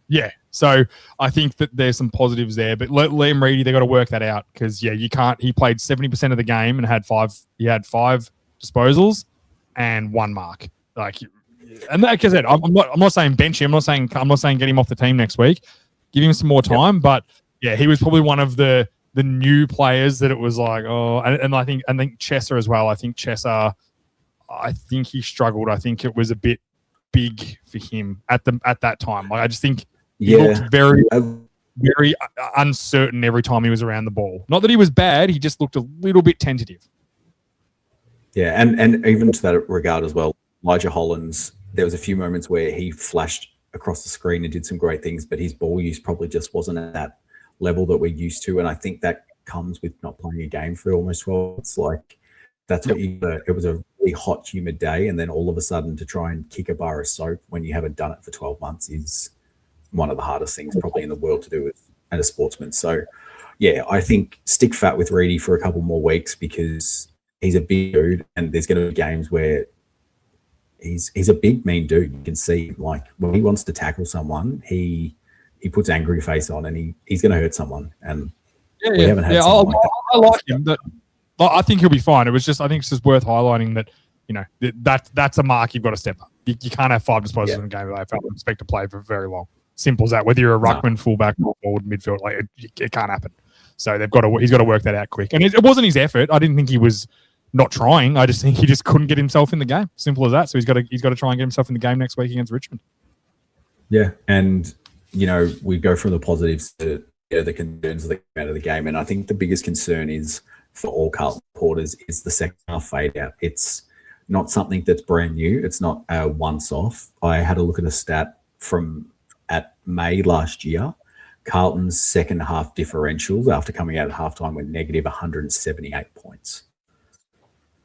Yeah. So I think that there's some positives there, but Liam Reedy, they got to work that out because you can't. He played 70% of the game and had 5 disposals and 1 mark. And like I said, I'm not saying bench him. I'm not saying get him off the team next week. Give him some more time. Yep. But yeah, he was probably one of the new players that it was like, oh, and I think Chesser as well. I think Chesser, he struggled. I think it was a bit big for him at that time. Like, I just think he looked very, very uncertain every time he was around the ball. Not that he was bad. He just looked a little bit tentative. Yeah, and even to that regard as well, Elijah Hollands, there was a few moments where he flashed across the screen and did some great things, but his ball use probably just wasn't at that level that we're used to. And I think that comes with not playing a game for almost 12. It's like that's what it was a really hot, humid day, and then all of a sudden to try and kick a bar of soap when you haven't done it for 12 months is one of the hardest things probably in the world to do as a sportsman. So, yeah, I think stick fat with Reedy for a couple more weeks because he's a big dude, and there's going to be games where he's a big, mean dude. You can see, like, when he wants to tackle someone, he puts angry face on, and he's going to hurt someone. And we haven't had someone like that. I like him, but I think he'll be fine. I think it's just worth highlighting that that's a mark you've got to step up. You can't have 5 disposals in a game of AFL and expect to play for very long. Simple as that. Whether you're a ruckman, fullback, or forward, midfield, it can't happen. So he's got to work that out quick. And it wasn't his effort. I didn't think he was not trying. I just think he just couldn't get himself in the game. Simple as that. So he's got to try and get himself in the game next week against Richmond. Yeah, and we go from the positives to the concerns that come out of the game, and I think the biggest concern is for all Carlton supporters is the second half fade out. It's not something that's brand new. It's not a once off. I had a look at a stat from at May last year. Carlton's second half differentials after coming out at halftime were negative 178 points.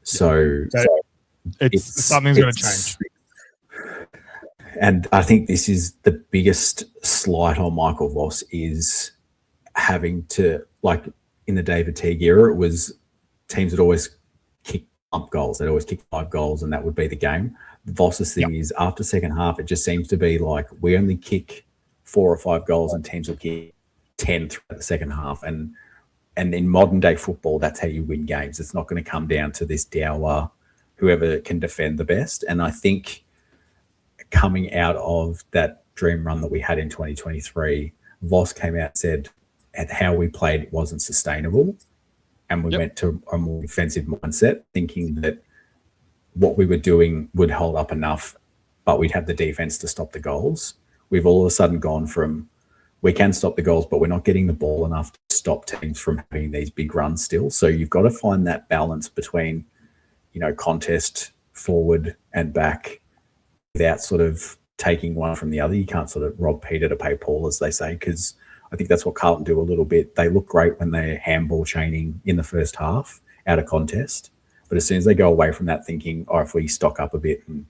So something's going to change. And I think this is the biggest slight on Michael Voss is having to, like in the David Teague era, it was teams that always kick up goals. They'd always kick 5 goals and that would be the game. Voss's thing is after second half, it just seems to be like we only kick 4 or 5 goals and teams will kick 10 throughout the second half. And in modern day football, that's how you win games. It's not going to come down to this dour, whoever can defend the best. And I think coming out of that dream run that we had in 2023, Voss came out and said at how we played wasn't sustainable. And we went to a more defensive mindset, thinking that what we were doing would hold up enough, but we'd have the defense to stop the goals. We've all of a sudden gone from we can stop the goals, but we're not getting the ball enough to stop teams from having these big runs still. So you've got to find that balance between, contest, forward and back without sort of taking one from the other. You can't sort of rob Peter to pay Paul, as they say, because I think that's what Carlton do a little bit. They look great when they're handball chaining in the first half out of contest. But as soon as they go away from that thinking, if we stock up a bit and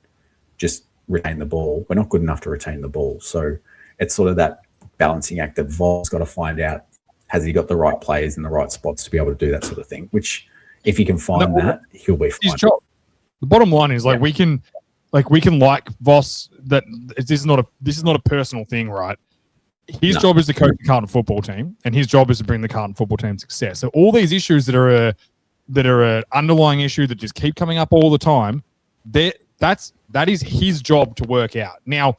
just retain the ball, we're not good enough to retain the ball. So it's sort of that balancing act that Vol's got to find out, has he got the right players in the right spots to be able to do that sort of thing, which if he can find that, he'll be fine. The bottom line is we can like we can like Voss that this is not a personal thing, right? His job is to coach the Carlton football team, and his job is to bring the Carlton football team success. So all these issues that are an underlying issue that just keep coming up all the time, that is his job to work out. Now,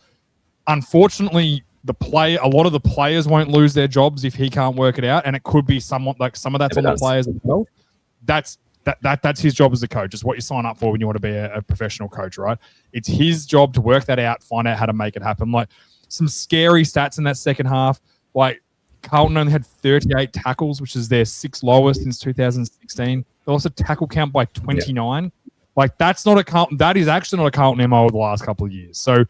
unfortunately, a lot of the players won't lose their jobs if he can't work it out, and it could be somewhat like some of that's on the players as well. That's his job as a coach. It's what you sign up for when you want to be a professional coach, right? It's his job to work that out, find out how to make it happen. Like some scary stats in that second half. Like Carlton only had 38 tackles, which is their sixth lowest since 2016. They lost a tackle count by 29. Yeah. Like that's not a Carlton. That is actually not a Carlton MO over the last couple of years. So,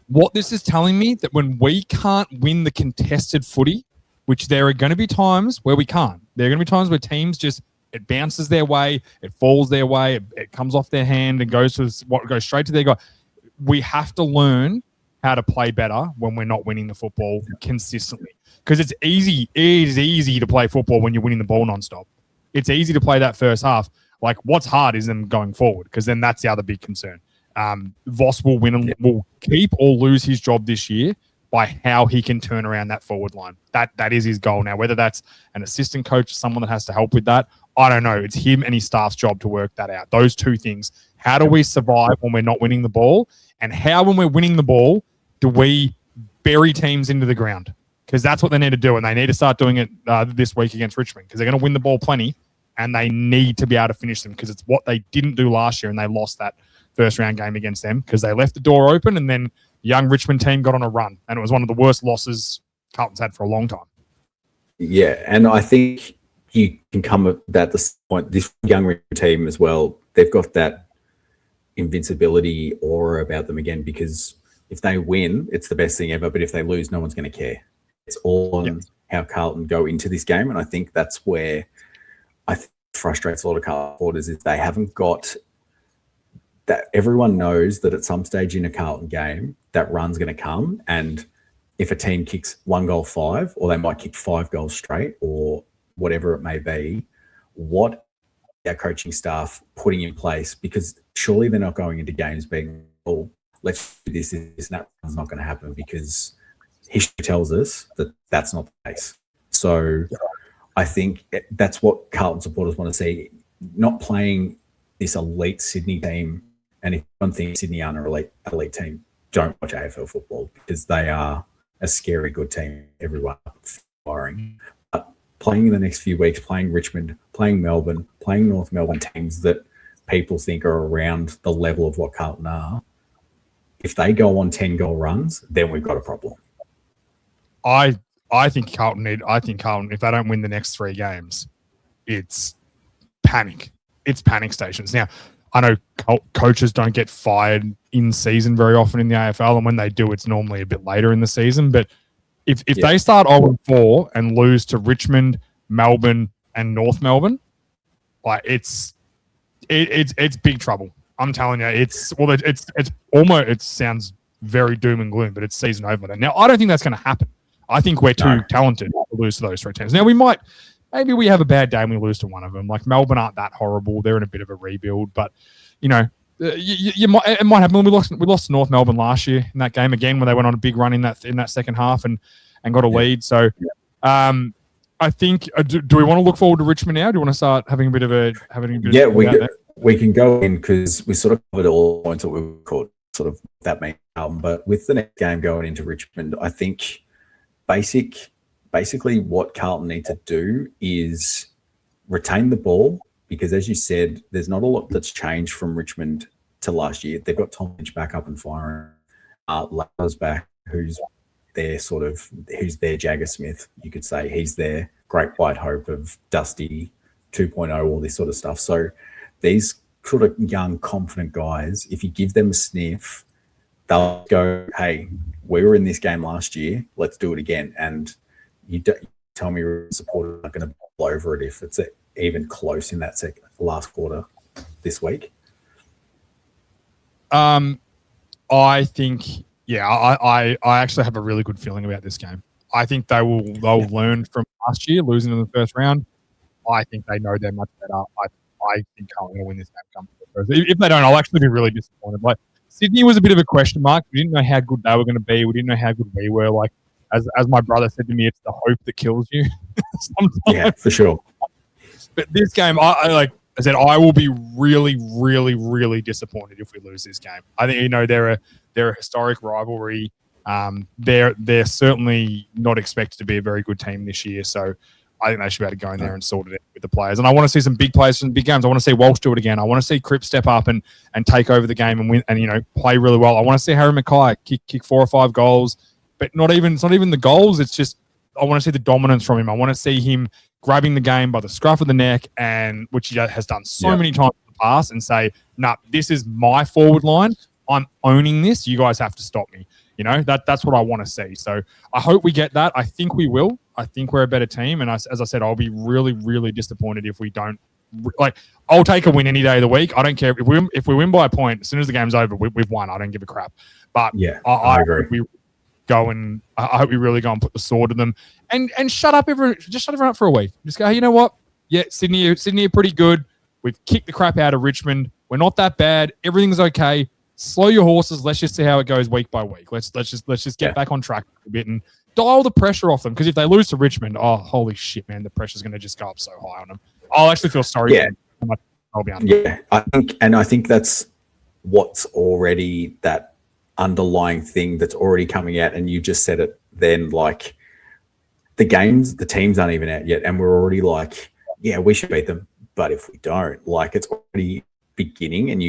what this is telling me that when we can't win the contested footy, which there are going to be times where we can't. There are going to be times where teams just it bounces their way, it falls their way, it comes off their hand and goes straight to their guy. We have to learn how to play better when we're not winning the football consistently. Because it's easy. It is easy to play football when you're winning the ball nonstop. It's easy to play that first half. Like what's hard is them going forward, because then that's the other big concern. Voss will win and will keep or lose his job this year by how he can turn around that forward line. That is his goal now. Whether that's an assistant coach or someone that has to help with that, I don't know. It's him and his staff's job to work that out. Those two things. How do we survive when we're not winning the ball? And how, when we're winning the ball, do we bury teams into the ground? Because that's what they need to do, and they need to start doing it this week against Richmond, because they're going to win the ball plenty, and they need to be able to finish them, because it's what they didn't do last year, and they lost that first round game against them because they left the door open, and then young Richmond team got on a run, and it was one of the worst losses Carlton's had for a long time. Yeah, and I think you can come at this point, this young Richmond team as well, they've got that invincibility aura about them again, because if they win, it's the best thing ever, but if they lose, no one's going to care. It's all on how Carlton go into this game, and I think that's where I think frustrates a lot of Carlton supporters is they haven't got that. Everyone knows that at some stage in a Carlton game, that run's going to come, and if a team kicks 1-5, or they might kick 5 goals straight, or whatever it may be, what our coaching staff putting in place, because surely they're not going into games being, oh, let's do this, and that's not going to happen, because history tells us that that's not the case. So I think that's what Carlton supporters want to see, not playing this elite Sydney team. And if one thing Sydney aren't an elite team, don't watch AFL football, because they are a scary good team, everyone firing. But playing in the next few weeks, playing Richmond, playing Melbourne, playing North Melbourne, teams that people think are around the level of what Carlton are, if they go on 10-goal runs, then we've got a problem. I think Carlton, if they don't win the next 3 games, it's panic. It's panic stations. Now, I know coaches don't get fired in season very often in the AFL, and when they do, it's normally a bit later in the season. But if they start 0-4 and lose to Richmond, Melbourne, and North Melbourne, like it's big trouble. I'm telling you, it's almost, it sounds very doom and gloom, but it's season over. Now, I don't think that's going to happen. I think we're too talented to lose to those 3 teams. Now, maybe we have a bad day and we lose to one of them. Like Melbourne aren't that horrible. They're in a bit of a rebuild, but it might happen. We lost to North Melbourne last year in that game again, when they went on a big run in that second half and got a lead. So, I think, do we want to look forward to Richmond now? Do you want to start having a bit of a we can go in, because we sort of covered all the points that we caught sort of that main album. But with the next game going into Richmond, I think basically what Carlton need to do is retain the ball, because as you said, there's not a lot that's changed from Richmond to last year. They've got Tom Lynch back up and firing. Latta's back, who's their Jagger Smith, you could say. He's their great white hope of Dusty 2.0, all this sort of stuff. So these sort of young, confident guys, if you give them a sniff, they'll go, hey, we were in this game last year, let's do it again. And you tell me supporters are going to blow over it if it's even close in that last quarter this week. I think, I actually have a really good feeling about this game. I think they'll learn from last year, losing in the first round. I think they know they're much better. I think Carlton will win this game comfortably. If they don't, I'll actually be really disappointed. Like Sydney was a bit of a question mark. We didn't know how good they were going to be. We didn't know how good we were. Like as my brother said to me, it's the hope that kills you. Sometimes. Yeah, for sure. But this game, I said, I will be really, really, really disappointed if we lose this game. I think they're a historic rivalry. They're certainly not expected to be a very good team this year. So I think they should be able to go in there and sort it out with the players. And I want to see some big players in big games. I want to see Walsh do it again. I want to see Cripps step up and take over the game and win and play really well. I want to see Harry Mackay kick 4 or 5 goals, but it's not even the goals. It's just I want to see the dominance from him. I want to see him grabbing the game by the scruff of the neck, and which he has done so many times in the past, and say, "Nah, this is my forward line. I'm owning this. You guys have to stop me." That's what I want to see. So I hope we get that. I think we will. I think we're a better team, and as I said, I'll be really, really disappointed if we don't. Like, I'll take a win any day of the week. I don't care if we win by a point. As soon as the game's over, we've won. I don't give a crap. But yeah, I agree. I hope we really go and put the sword to them and shut everyone up for a week. Just go, hey, you know what? Yeah, Sydney are pretty good. We've kicked the crap out of Richmond. We're not that bad. Everything's okay. Slow your horses. Let's just see how it goes week by week. Let's just get back on track a bit and dial the pressure off them. Because if they lose to Richmond, oh holy shit, man, the pressure's going to just go up so high on them. I'll actually feel sorry for them. I'll be honest. Yeah, I think that's what's already that underlying thing that's already coming out, and you just said it then, like the teams aren't even out yet, and we're already like, yeah, we should beat them, but if we don't, like, it's already beginning, and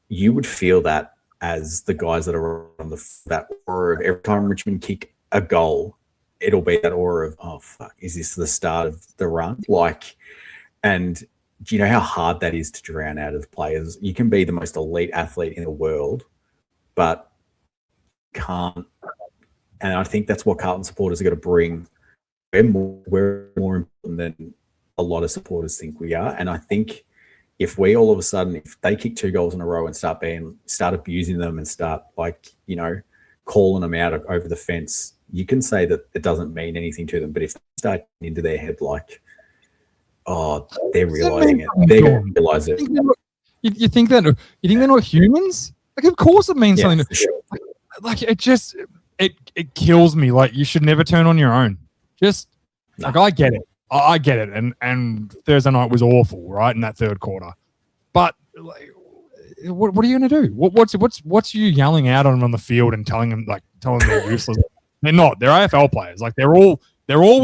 you would feel that as the guys that are on that aura of every time Richmond kick a goal, it'll be that aura of, oh fuck, is this the start of the run? Like, and do you know how hard that is to drown out of players? You can be the most elite athlete in the world, but can't. And I think that's what Carlton supporters are going to bring. We're more important than a lot of supporters think we are. And I think if we all of a sudden, if they kick 2 goals in a row and start abusing them and start calling them out over the fence, you can say that it doesn't mean anything to them. But if they start into their head like, oh, they're realizing it, they're going to realize it. You think they're not humans? Like, of course it means something. Sure. Like it just it kills me. Like, you should never turn on your own. Like, I get it. I get it. And Thursday night was awful, right, in that third quarter. But like, what are you going to do? What's you yelling out on them on the field and telling them they're useless? They're not. They're AFL players. Like, they're all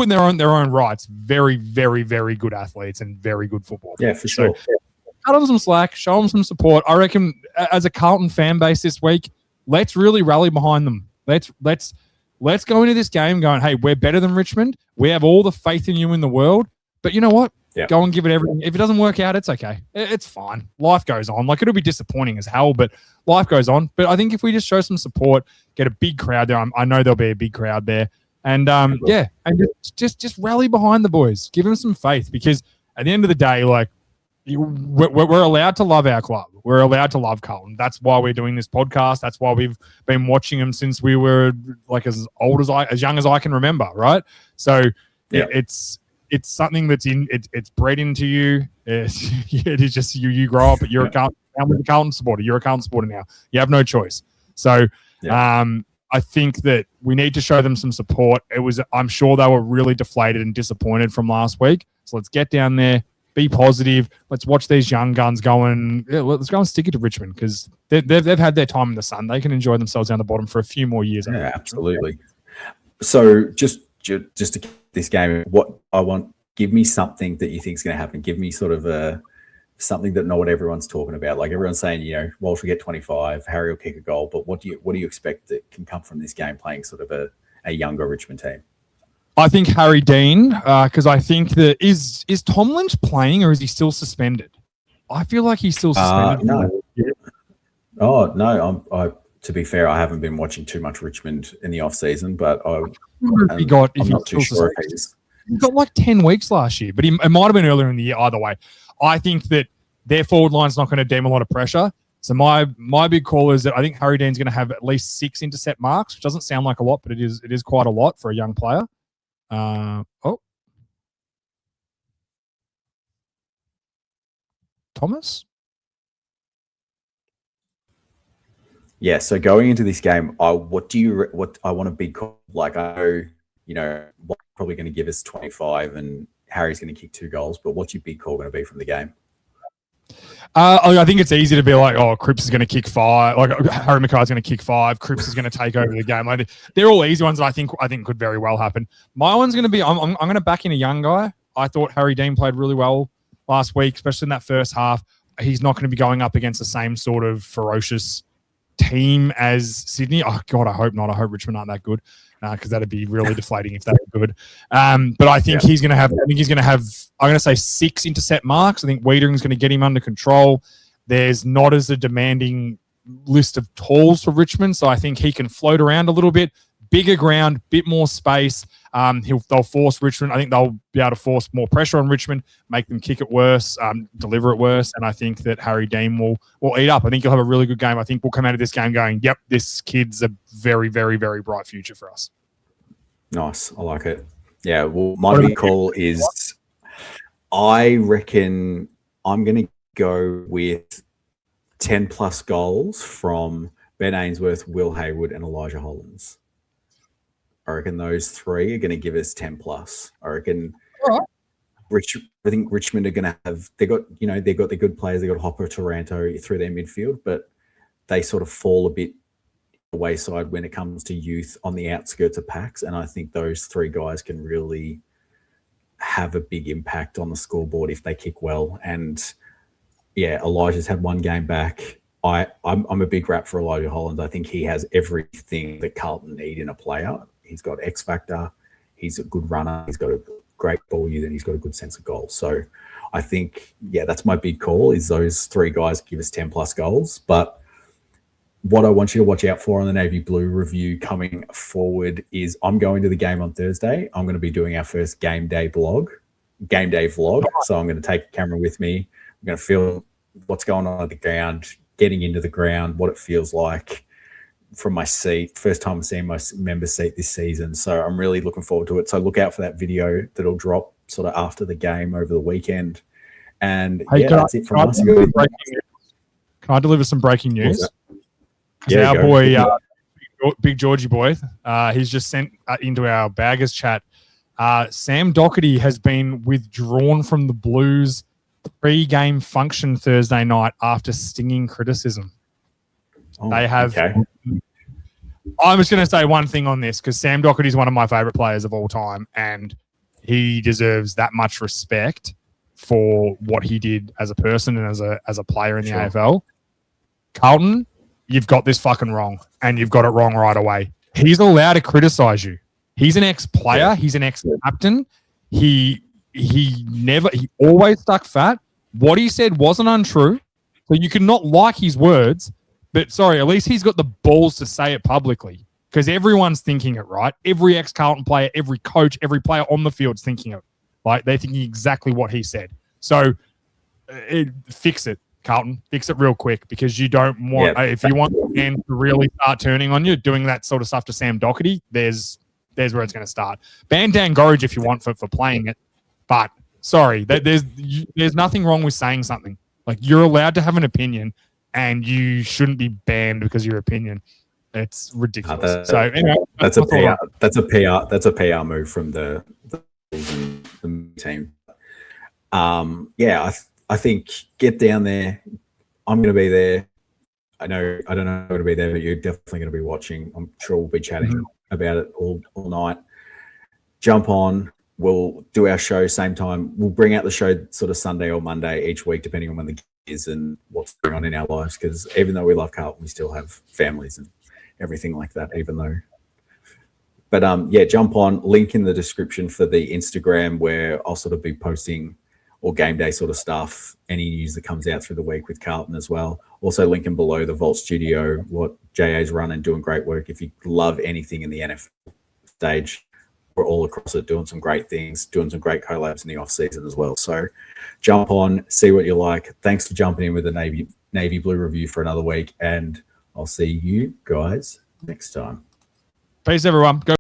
in their own rights. Very, very, very good athletes and very good football players. Yeah, for sure. So, cut them some slack, show them some support. I reckon as a Carlton fan base this week, let's really rally behind them. Let's go into this game going, hey, we're better than Richmond. We have all the faith in you in the world. But you know what? Yeah. Go and give it everything. If it doesn't work out, it's okay. It's fine. Life goes on. Like, it'll be disappointing as hell, but life goes on. But I think if we just show some support, get a big crowd there, I know there'll be a big crowd there. And and just rally behind the boys. Give them some faith, because at the end of the day, like, we're allowed to love our club. We're allowed to love Carlton. That's why we're doing this podcast. That's why we've been watching them since we were like as young as I can remember, right? So it's something that's it's bred into you. It is just you grow up. You're a Carlton supporter. You're a Carlton supporter now. You have no choice. So I think that we need to show them some support. I'm sure they were really deflated and disappointed from last week. So let's get down there. Be positive. Let's watch these young guns going. Yeah, let's go and stick it to Richmond, because they've had their time in the sun. They can enjoy themselves down the bottom for a few more years. Yeah, absolutely. So just to keep this game, give me something that you think is going to happen. Give me sort of something that not what everyone's talking about. Like, everyone's saying, Walsh will get 25, Harry will kick a goal. But what do you expect that can come from this game, playing sort of a younger Richmond team? I think Harry Dean, because I think that is Tom Lynch playing, or is he still suspended? I feel like he's still suspended. No. Oh no. To be fair, I haven't been watching too much Richmond in the off season, but I'm not too sure if he's. He got like 10 weeks last year, but it might have been earlier in the year. Either way, I think that their forward line's not going to deem a lot of pressure. So my big call is that I think Harry Dean's going to have at least 6 intercept marks, which doesn't sound like a lot, but it is quite a lot for a young player. Thomas? Yeah, so going into this game, what I want a big call. Like, I know, probably going to give us 25 and Harry's going to kick 2 goals, but what's your big call going to be from the game? I think it's easy to be like, oh, Cripps is going to kick 5. Like Harry Mackay's going to kick 5. Cripps is going to take over the game. Like, they're all easy ones that I think could very well happen. My one's going to be, I'm going to back in a young guy. I thought Harry Dean played really well last week, especially in that first half. He's not going to be going up against the same sort of ferocious team as Sydney. Oh God, I hope not. I hope Richmond aren't that good, because that'd be really deflating if they were good. But I think he's going to have. I'm going to say 6 intercept marks. I think Wiedering's going to get him under control. There's not as a demanding list of tools for Richmond, so I think he can float around a little bit. Bigger ground, bit more space. They'll force Richmond. I think they'll be able to force more pressure on Richmond, make them kick it worse, deliver it worse. And I think that Harry Dean will eat up. I think he'll have a really good game. I think we'll come out of this game going, yep, this kid's a very, very, very bright future for us. Nice. I like it. Yeah, well, my big call is I reckon I'm going to go with 10-plus goals from Ben Ainsworth, Will Hayward, and Elijah Hollins. I reckon those 3 are going to give us 10+. I reckon I think Richmond are going to have they got the good players. They got Hopper, Taranto through their midfield, but they sort of fall a bit the wayside when it comes to youth on the outskirts of packs. And I think those 3 guys can really have a big impact on the scoreboard if they kick well. And yeah, Elijah's had 1 game back. I'm a big rap for Elijah Hollins. I think he has everything that Carlton need in a player. He's got X factor. He's a good runner. He's got a great ball use, and he's got a good sense of goal. So I think, that's my big call is those 3 guys give us 10+ goals. But what I want you to watch out for on the Navy Blue review coming forward is I'm going to the game on Thursday. I'm going to be doing our first game day vlog. So I'm going to take a camera with me. I'm going to film what's going on at the ground, getting into the ground, what it feels like from my seat. First time seeing my member seat this season. So I'm really looking forward to it. So look out for that video that'll drop sort of after the game over the weekend. And that's it from us. Can I deliver some breaking news? Yeah, our boy, Big Georgie boy, he's just sent into our baggers chat. Sam Doherty has been withdrawn from the Blues pre-game function Thursday night after stinging criticism. They have. Okay. I'm just going to say one thing on this because Sam Doherty is one of my favorite players of all time, and he deserves that much respect for what he did as a person and as a player in the AFL. Carlton, you've got this fucking wrong, and you've got it wrong right away. He's allowed to criticize you. He's an ex-player. Yeah. He's an ex-captain. He always stuck fat. What he said wasn't untrue, so you can not like his words. But sorry, at least he's got the balls to say it publicly because everyone's thinking it, right? Every ex-Carlton player, every coach, every player on the field's thinking it. Like, they're thinking exactly what he said. So fix it, Carlton. Fix it real quick because you don't want, if you want them to really start turning on you, doing that sort of stuff to Sam Doherty, there's where it's going to start. Ban Dan Gorge if you want for playing it. But sorry, there's nothing wrong with saying something. Like, you're allowed to have an opinion, and you shouldn't be banned because of your opinion. It's ridiculous. So anyway, that's a PR. That's a PR move from the team. I think get down there. I'm going to be there. I don't know how to be there, but you're definitely going to be watching. I'm sure we'll be chatting about it all night. Jump on. We'll do our show same time. We'll bring out the show sort of Sunday or Monday each week, depending on when the game is and what's going on in our lives. Because even though we love Carlton, we still have families and everything like that. But jump on. Link in the description for the Instagram where I'll sort of be posting or game day sort of stuff. Any news that comes out through the week with Carlton as well. Also linking below the Vault Studio, what JA's running, doing great work. If you love anything in the NFL stage, we're all across it doing some great things, doing some great collabs in the off season as well. So jump on, see what you like. Thanks for jumping in with the Navy Blue review for another week, and I'll see you guys next time. Peace, everyone. Go.